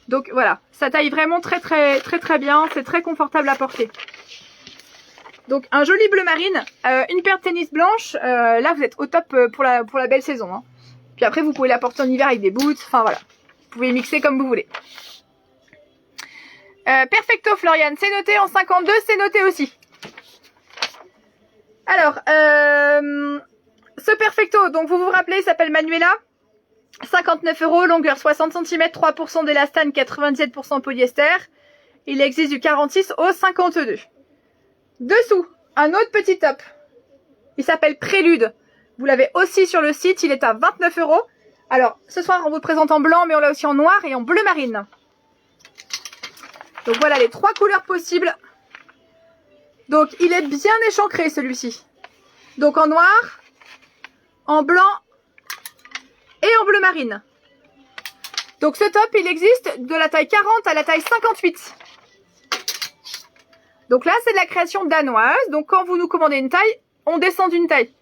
Donc voilà, ça taille vraiment très bien, c'est très confortable à porter. Donc un joli bleu marine, une paire de tennis blanche, là vous êtes au top pour la belle saison. Hein. Puis après vous pouvez la porter en hiver avec des boots, enfin voilà. Vous pouvez mixer comme vous voulez. Perfecto Florian, c'est noté en 52, c'est noté aussi. Alors, ce Perfecto, donc vous vous rappelez, il s'appelle Manuela. 59 €, longueur 60 cm, 3% d'élastane, 97% polyester. Il existe du 46 au 52. Dessous, un autre petit top. Il s'appelle Prélude. Vous l'avez aussi sur le site, il est à 29 €. Alors, ce soir, on vous le présente en blanc, mais on l'a aussi en noir et en bleu marine. Donc voilà les trois couleurs possibles. Donc, il est bien échancré, celui-ci. Donc, en noir, en blanc et en bleu marine. Donc ce top il existe de la taille 40 à la taille 58. Donc là c'est de la création danoise. Donc quand vous nous commandez une taille, on descend d'une taille.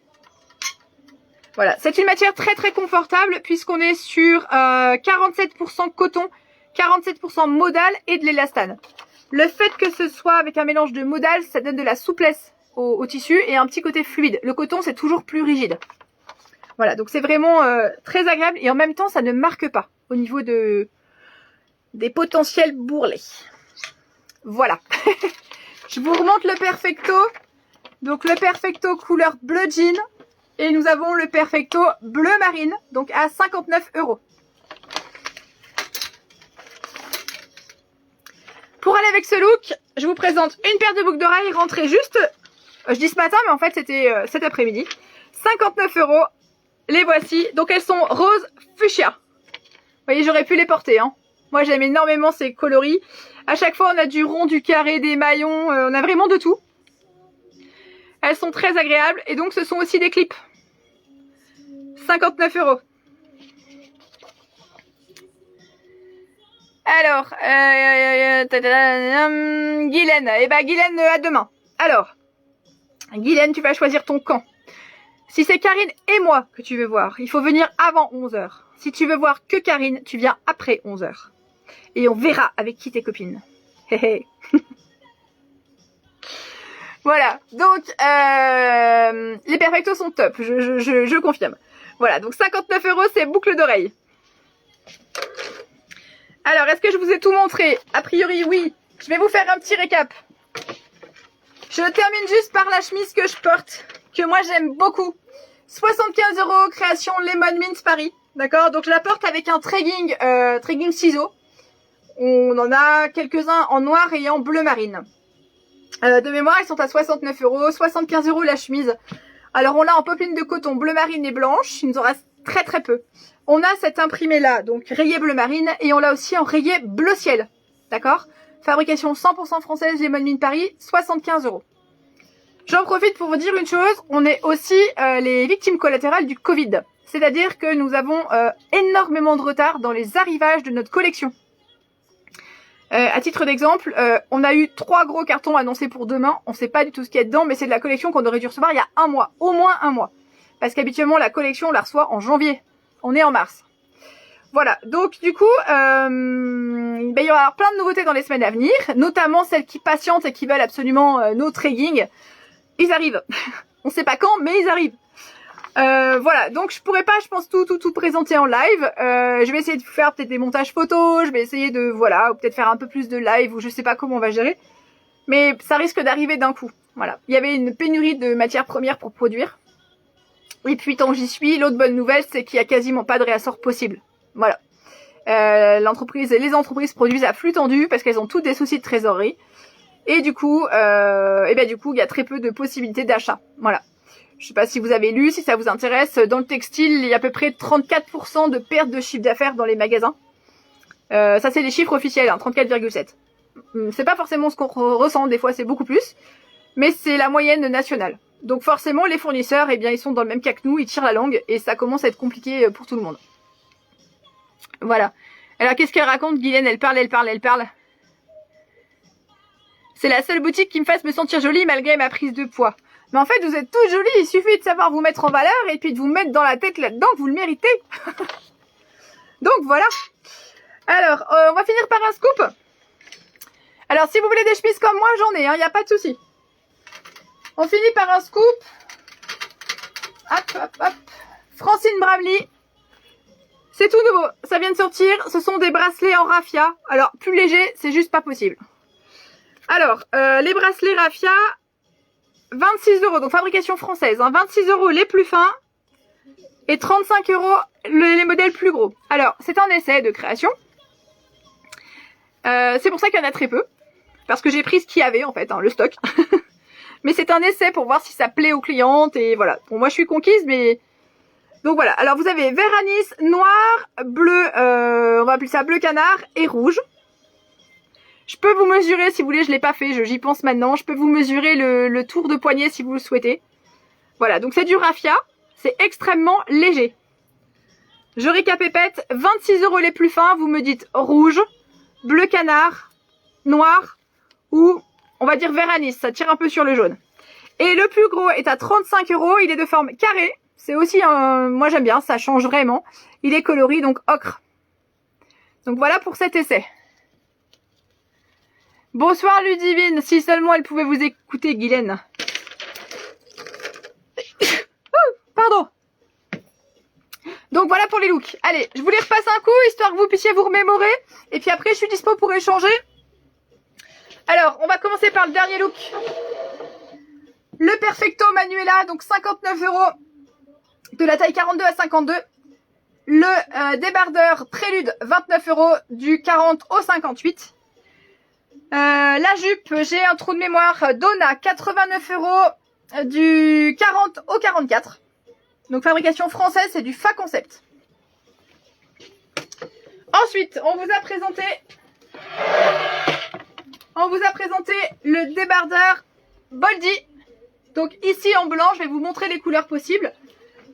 Voilà, c'est une matière très confortable puisqu'on est sur 47% coton, 47% modal et de l'élastane. Le fait que ce soit avec un mélange de modal, ça donne de la souplesse au tissu et un petit côté fluide. Le coton c'est toujours plus rigide. Voilà, donc c'est vraiment très agréable et en même temps ça ne marque pas au niveau des potentiels bourrelets. Voilà. Je vous remonte le Perfecto. Donc le Perfecto couleur bleu jean et nous avons le Perfecto bleu marine, donc à 59 €. Pour aller avec ce look, je vous présente une paire de boucles d'oreilles rentrées juste, je dis ce matin mais en fait c'était cet après-midi. 59 €. Les voici, donc elles sont rose fuchsia. Vous voyez, j'aurais pu les porter. Hein. Moi, j'aime énormément ces coloris. À chaque fois, on a du rond, du carré, des maillons. On a vraiment de tout. Elles sont très agréables et donc ce sont aussi des clips. 59 €. Alors, Guylaine. Eh ben, Guylaine, à demain. Alors, Guylaine, tu vas choisir ton camp. Si c'est Karine et moi que tu veux voir, il faut venir avant 11 h. Si tu veux voir que Karine, tu viens après 11 h. Et on verra avec qui tes copines. Voilà, donc les Perfectos sont top, je confirme. Voilà, donc 59 € c'est boucle d'oreille. Alors, est-ce que je vous ai tout montré? A priori, oui. Je vais vous faire un petit récap. Je termine juste par la chemise que je porte, que moi j'aime beaucoup. 75 €, création Lemon Mint Paris. D'accord, donc je la porte avec un trekking ciseau. On en a quelques-uns en noir et en bleu marine. De mémoire, ils sont à 69 €, 75 € la chemise. Alors on l'a en popeline de coton bleu marine et blanche, il nous en reste très peu. On a cette imprimée là, donc rayé bleu marine, et on l'a aussi en rayé bleu ciel. D'accord, fabrication 100% française, Lemon Mint Paris, 75 €. J'en profite pour vous dire une chose, on est aussi les victimes collatérales du Covid. C'est-à-dire que nous avons énormément de retard dans les arrivages de notre collection. À titre d'exemple, on a eu 3 gros cartons annoncés pour demain. On ne sait pas du tout ce qu'il y a dedans, mais c'est de la collection qu'on aurait dû recevoir il y a un mois, au moins un mois. Parce qu'habituellement, la collection, on la reçoit en janvier. On est en mars. Voilà, donc du coup, il va y avoir plein de nouveautés dans les semaines à venir, notamment celles qui patientent et qui veulent absolument nos trekking. Ils arrivent. On ne sait pas quand, mais ils arrivent. Voilà, donc je pourrais pas, je pense, tout présenter en live. Je vais essayer de faire peut-être des montages photos, je vais essayer de, voilà, ou peut-être faire un peu plus de live, ou je sais pas comment on va gérer. Mais ça risque d'arriver d'un coup. Voilà. Il y avait une pénurie de matières premières pour produire. Et puis tant j'y suis, l'autre bonne nouvelle, c'est qu'il y a quasiment pas de réassort possible. Voilà. Les entreprises produisent à flux tendu parce qu'elles ont toutes des soucis de trésorerie. Et du coup, il y a très peu de possibilités d'achat. Voilà. Je sais pas si vous avez lu, si ça vous intéresse. Dans le textile, il y a à peu près 34% de perte de chiffre d'affaires dans les magasins. Ça, c'est les chiffres officiels, hein, 34,7. C'est pas forcément ce qu'on ressent, des fois c'est beaucoup plus. Mais c'est la moyenne nationale. Donc forcément, les fournisseurs, eh bien, ils sont dans le même cas que nous, ils tirent la langue et ça commence à être compliqué pour tout le monde. Voilà. Alors, qu'est-ce qu'elle raconte, Guylaine? Elle parle. C'est la seule boutique qui me fasse me sentir jolie malgré ma prise de poids. Mais en fait, vous êtes toutes jolies, il suffit de savoir vous mettre en valeur et puis de vous mettre dans la tête là-dedans que vous le méritez. Donc voilà. Alors, on va finir par un scoop. Alors, si vous voulez des chemises comme moi, j'en ai, hein, y a pas de souci. On finit par un scoop. Hop. Francine Bramley. C'est tout nouveau. Ça vient de sortir. Ce sont des bracelets en raffia. Alors, plus léger, c'est juste pas possible. Alors, les bracelets raffia, 26 €. Donc, fabrication française. Hein, 26 € les plus fins. Et 35 € les modèles plus gros. Alors, c'est un essai de création. C'est pour ça qu'il y en a très peu. Parce que j'ai pris ce qu'il y avait, en fait, hein, le stock. Mais c'est un essai pour voir si ça plaît aux clientes. Et voilà. Bon, moi, je suis conquise, mais... Donc, voilà. Alors, vous avez vert anis, noir, bleu, on va appeler ça bleu canard et rouge. Je peux vous mesurer, si vous voulez, je l'ai pas fait, j'y pense maintenant. Je peux vous mesurer le tour de poignet si vous le souhaitez. Voilà. Donc, c'est du raffia. C'est extrêmement léger. Je récapépète. 26 € les plus fins. Vous me dites rouge, bleu canard, noir ou... on va dire vert anis, ça tire un peu sur le jaune. Et le plus gros est à 35 €, il est de forme carrée. C'est aussi, moi j'aime bien, ça change vraiment. Il est coloris, donc ocre. Donc voilà pour cet essai. Bonsoir Ludivine, si seulement elle pouvait vous écouter, Guylaine. Pardon. Donc voilà pour les looks. Allez, je vous les repasse un coup, histoire que vous puissiez vous remémorer. Et puis après, je suis dispo pour échanger. Alors, on va commencer par le dernier look. Le Perfecto Manuela, donc 59 € de la taille 42 à 52. Le débardeur Prélude, 29 € du 40 au 58. La jupe, j'ai un trou de mémoire, Donna, 89 € du 40 au 44. Donc fabrication française, c'est du Fa Concept. Ensuite, on vous a présenté le débardeur Boldy. Donc ici en blanc, je vais vous montrer les couleurs possibles.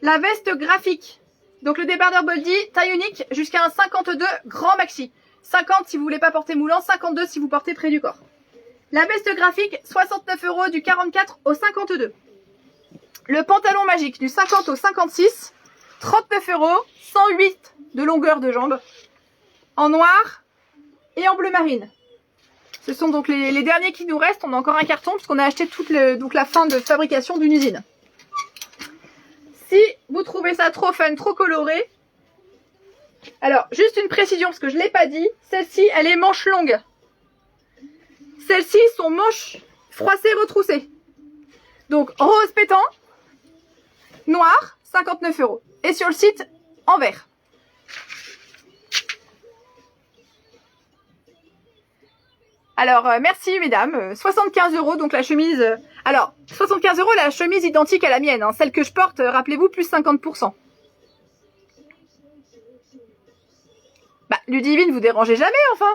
La veste graphique. Donc le débardeur Boldy, taille unique, jusqu'à un 52 grand maxi. 50 si vous voulez pas porter moulant, 52 si vous portez près du corps. La veste graphique, 69 € du 44 au 52. Le pantalon magique du 50 au 56, 39 €, 108 de longueur de jambe, en noir et en bleu marine. Ce sont donc les derniers qui nous restent. On a encore un carton puisqu'on a acheté donc la fin de fabrication d'une usine. Si vous trouvez ça trop fun, trop coloré, alors juste une précision parce que je ne l'ai pas dit, celle-ci elle est manche longue. Celles-ci sont manches froissées retroussées. Donc rose pétant, noir, 59 €. Et sur le site, en vert. Alors, merci mesdames. 75 € donc la chemise. Alors, 75 € la chemise identique à la mienne. Hein, celle que je porte, rappelez-vous, plus 50%. Bah, Ludivine, vous dérangez jamais, enfin.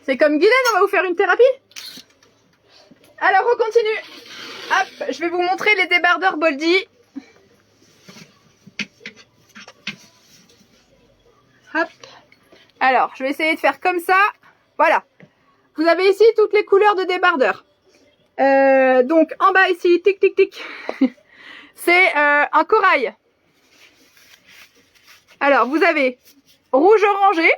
C'est comme Guylaine, on va vous faire une thérapie. Alors, on continue. Hop, je vais vous montrer les débardeurs Boldy. Hop. Alors, je vais essayer de faire comme ça. Voilà. Vous avez ici toutes les couleurs de débardeurs. Donc, en bas ici, tic, tic, tic. C'est un corail. Alors, vous avez rouge orangé.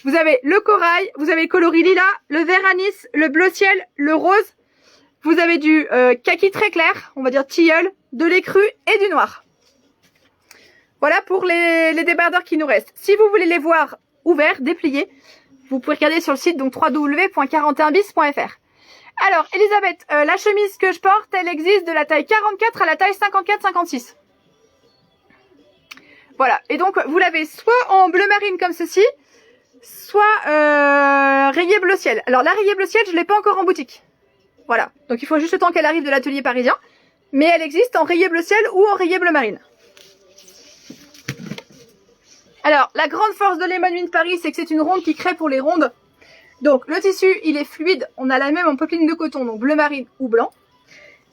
Vous avez le corail. Vous avez le coloris lilas, le vert anis, le bleu ciel, le rose. Vous avez du kaki très clair, on va dire tilleul, de l'écru et du noir. Voilà pour les débardeurs qui nous restent. Si vous voulez les voir ouverts, dépliés, vous pouvez regarder sur le site donc www.41bis.fr. Alors, Elisabeth, la chemise que je porte, elle existe de la taille 44 à la taille 54-56. Voilà, et donc vous l'avez soit en bleu marine comme ceci, soit rayé bleu ciel. Alors la rayée bleu ciel, je ne l'ai pas encore en boutique. Voilà, donc il faut juste le temps qu'elle arrive de l'atelier parisien. Mais elle existe en rayé bleu ciel ou en rayé bleu marine. Alors, la grande force de Lemon Wind Paris, c'est que c'est une ronde qui crée pour les rondes. Donc le tissu, il est fluide, on a la même en popeline de coton, donc bleu marine ou blanc.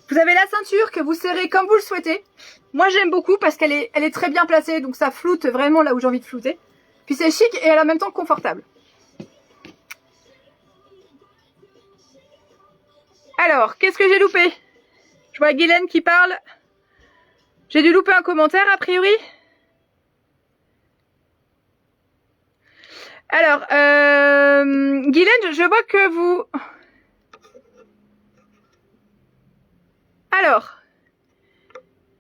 Vous avez la ceinture que vous serrez comme vous le souhaitez. Moi j'aime beaucoup parce qu'elle est très bien placée, donc ça floute vraiment là où j'ai envie de flouter. Puis c'est chic et en même temps confortable. Alors, qu'est-ce que j'ai loupé? Je vois Guylaine qui parle. J'ai dû louper un commentaire a priori. Alors, Guylaine, je vois que vous... Alors,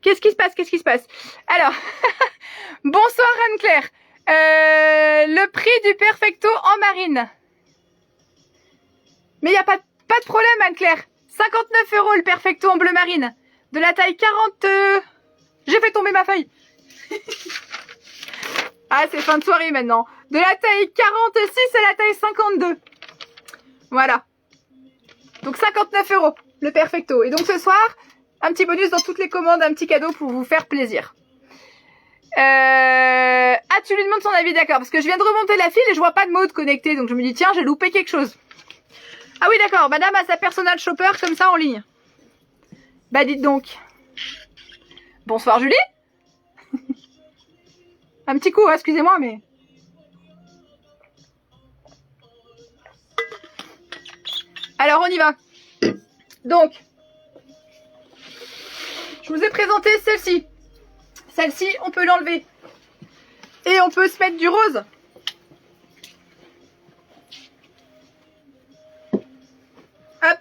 qu'est-ce qui se passe? Qu'est-ce qui se passe? Alors, bonsoir Anne-Claire. Le prix du Perfecto en marine. Mais il n'y a pas de problème Anne-Claire. 59 € le Perfecto en bleu marine. De la taille 40... J'ai fait tomber ma feuille. Ah, c'est fin de soirée maintenant. De la taille 46 à la taille 52. Voilà. Donc 59 € le Perfecto. Et donc ce soir, un petit bonus dans toutes les commandes, un petit cadeau pour vous faire plaisir. Ah, tu lui demandes son avis, d'accord. Parce que je viens de remonter la file et je vois pas de mode connecté. Donc je me dis, tiens, j'ai loupé quelque chose. Ah oui, d'accord. Madame a sa personal shopper comme ça en ligne. Bah dites donc. Bonsoir Julie. Un petit coup, hein, excusez-moi, mais... Alors, on y va. Donc, je vous ai présenté celle-ci. Celle-ci, on peut l'enlever. Et on peut se mettre du rose. Hop.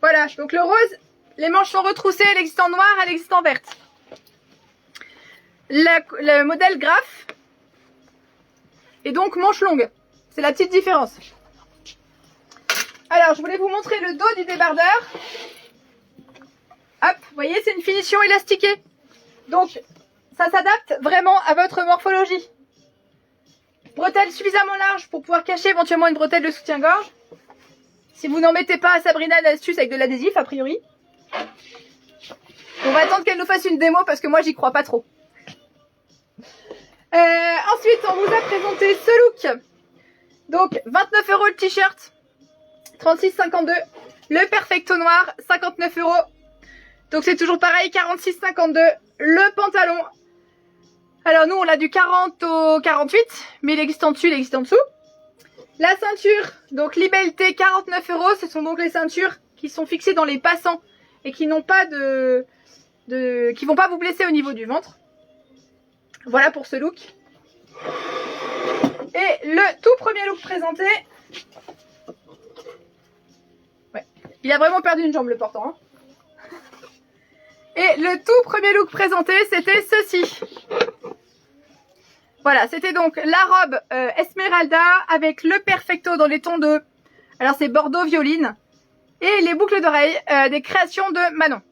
Voilà, donc le rose, les manches sont retroussées, elle existe en noir, elle existe en verte. Le modèle Graph et donc manche longue. C'est la petite différence. Alors, je voulais vous montrer le dos du débardeur. Hop, vous voyez, c'est une finition élastiquée. Donc, ça s'adapte vraiment à votre morphologie. Bretelle suffisamment large pour pouvoir cacher éventuellement une bretelle de soutien-gorge. Si vous n'en mettez pas, Sabrina l'astuce avec de l'adhésif, a priori. On va attendre qu'elle nous fasse une démo parce que moi, j'y crois pas trop. Ensuite, on vous a présenté ce look. Donc, 29 € le t-shirt, 36,52. Le Perfecto noir, 59 €. Donc, c'est toujours pareil, 46,52. Le pantalon. Alors, nous, on l'a du 40 au 48, mais il existe en dessus, il existe en dessous. La ceinture, donc Liberté, 49 €. Ce sont donc les ceintures qui sont fixées dans les passants et qui n'ont pas qui vont pas vous blesser au niveau du ventre. Voilà pour ce look. Et le tout premier look présenté. Ouais. Il a vraiment perdu une jambe le portant. Hein. Et le tout premier look présenté, c'était ceci. Voilà, c'était donc la robe Esmeralda avec le Perfecto dans les tons de... Alors c'est Bordeaux Violine. Et les boucles d'oreilles des créations de Manon.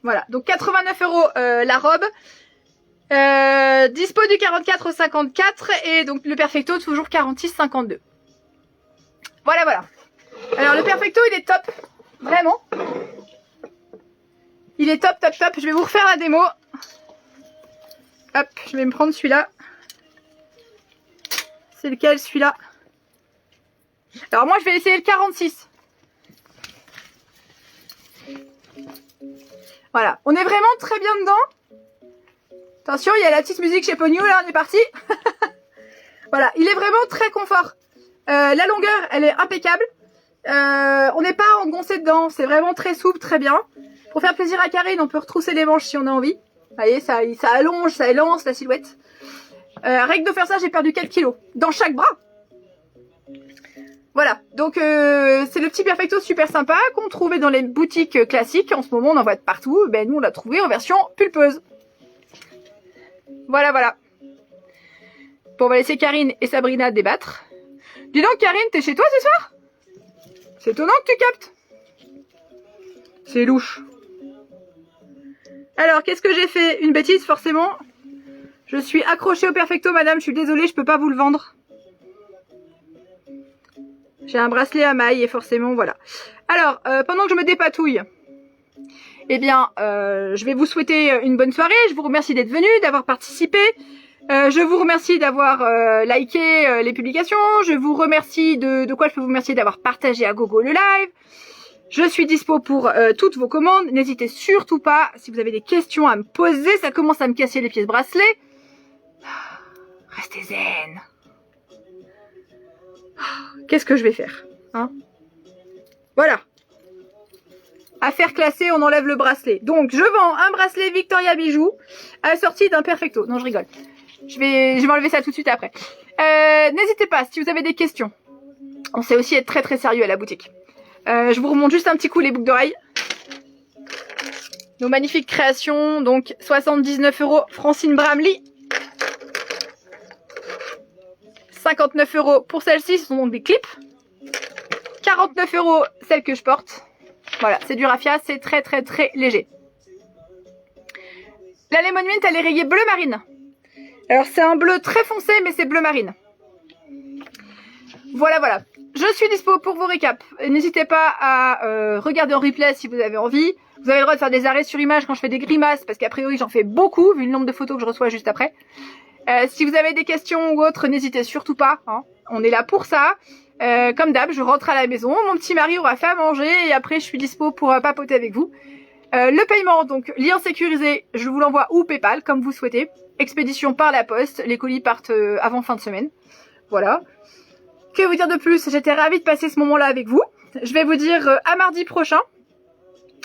Voilà, donc 89 € la robe. Dispo du 44 au 54 et donc le Perfecto toujours 46,52. Voilà, voilà. Alors le Perfecto, il est top. Vraiment. Il est top, top, top. Je vais vous refaire la démo. Hop, je vais me prendre celui-là. C'est lequel, celui-là? Alors moi, je vais essayer le 46. Voilà. On est vraiment très bien dedans. Attention, il y a la petite musique chez Pognou, là, on est parti. Voilà, il est vraiment très confort. La longueur, elle est impeccable. On n'est pas engoncé dedans, c'est vraiment très souple, très bien. Pour faire plaisir à Karine, on peut retrousser les manches si on a envie. Vous voyez, ça allonge, ça élance la silhouette. Rien que de faire ça, j'ai perdu 4 kilos. Dans chaque bras. Voilà, donc c'est le petit Perfecto super sympa qu'on trouvait dans les boutiques classiques. En ce moment, on en voit de partout. Ben, nous, on l'a trouvé en version pulpeuse. Voilà, voilà. Bon, on va laisser Karine et Sabrina débattre. Dis donc, Karine, t'es chez toi ce soir? C'est étonnant que tu captes. C'est louche. Alors, qu'est-ce que j'ai fait? Une bêtise, forcément. Je suis accrochée au perfecto, madame. Je suis désolée, je peux pas vous le vendre. J'ai un bracelet à mailles et forcément, voilà. Alors, pendant que je me dépatouille, eh bien, je vais vous souhaiter une bonne soirée. Je vous remercie d'être venu, d'avoir participé. Je vous remercie d'avoir liké les publications. Je vous remercie de quoi je peux vous remercier d'avoir partagé à gogo le live. Je suis dispo pour toutes vos commandes. N'hésitez surtout pas, si vous avez des questions à me poser, ça commence à me casser les pieds ce bracelet. Restez zen. Qu'est-ce que je vais faire, hein? Voilà. Affaire classée, on enlève le bracelet. Donc, je vends un bracelet Victoria Bijoux assorti d'un perfecto. Non, je rigole. Je vais enlever ça tout de suite après. N'hésitez pas, si vous avez des questions. On sait aussi être très très sérieux à la boutique. Je vous remonte juste un petit coup les boucles d'oreilles. Nos magnifiques créations, donc 79 €, Francine Bramley. 59 € pour celle-ci, ce sont donc des clips. 49 € celle que je porte. Voilà, c'est du raffia, c'est très très très léger. La Lemon Mint, elle est rayée bleu marine. Alors c'est un bleu très foncé, mais c'est bleu marine. Voilà, voilà. Je suis dispo pour vos récaps. N'hésitez pas à regarder en replay si vous avez envie. Vous avez le droit de faire des arrêts sur image quand je fais des grimaces, parce qu'a priori j'en fais beaucoup, vu le nombre de photos que je reçois juste après. Si vous avez des questions ou autres, n'hésitez surtout pas. Hein. On est là pour ça. Comme d'hab, je rentre à la maison, mon petit mari aura fait à manger et après je suis dispo pour papoter avec vous. Le paiement, donc lien sécurisé, je vous l'envoie ou PayPal, comme vous souhaitez. Expédition par la poste, les colis partent avant fin de semaine. Voilà. Que vous dire de plus? J'étais ravie de passer ce moment-là avec vous. Je vais vous dire à mardi prochain.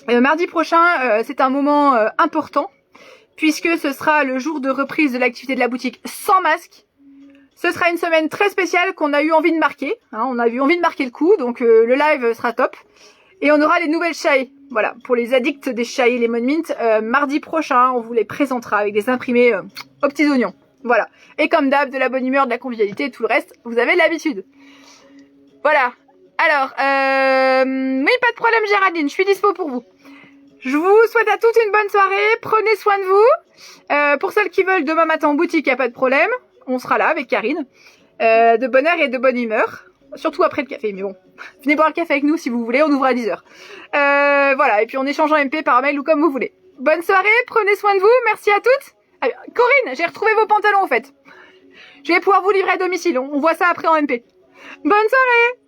Mardi prochain, c'est un moment important, puisque ce sera le jour de reprise de l'activité de la boutique sans masque. Ce sera une semaine très spéciale qu'on a eu envie de marquer. Hein, on a eu envie de marquer le coup, donc le live sera top. Et on aura les nouvelles chais. Voilà, pour les addicts des chais Lemon Mint, mardi prochain, on vous les présentera avec des imprimés aux petits oignons. Voilà. Et comme d'hab, de la bonne humeur, de la convivialité, tout le reste, vous avez l'habitude. Voilà. Alors, oui, pas de problème Géraldine, je suis dispo pour vous. Je vous souhaite à toutes une bonne soirée, prenez soin de vous. Pour celles qui veulent demain matin en boutique, il n'y a pas de problème. On sera là avec Karine. De bonne heure et de bonne humeur. Surtout après le café, mais bon. Venez boire le café avec nous si vous voulez, on ouvre à 10h. Voilà, et puis on échange en MP par mail ou comme vous voulez. Bonne soirée, prenez soin de vous, merci à toutes. Ah, Corinne, j'ai retrouvé vos pantalons en fait. Je vais pouvoir vous livrer à domicile, on voit ça après en MP. Bonne soirée!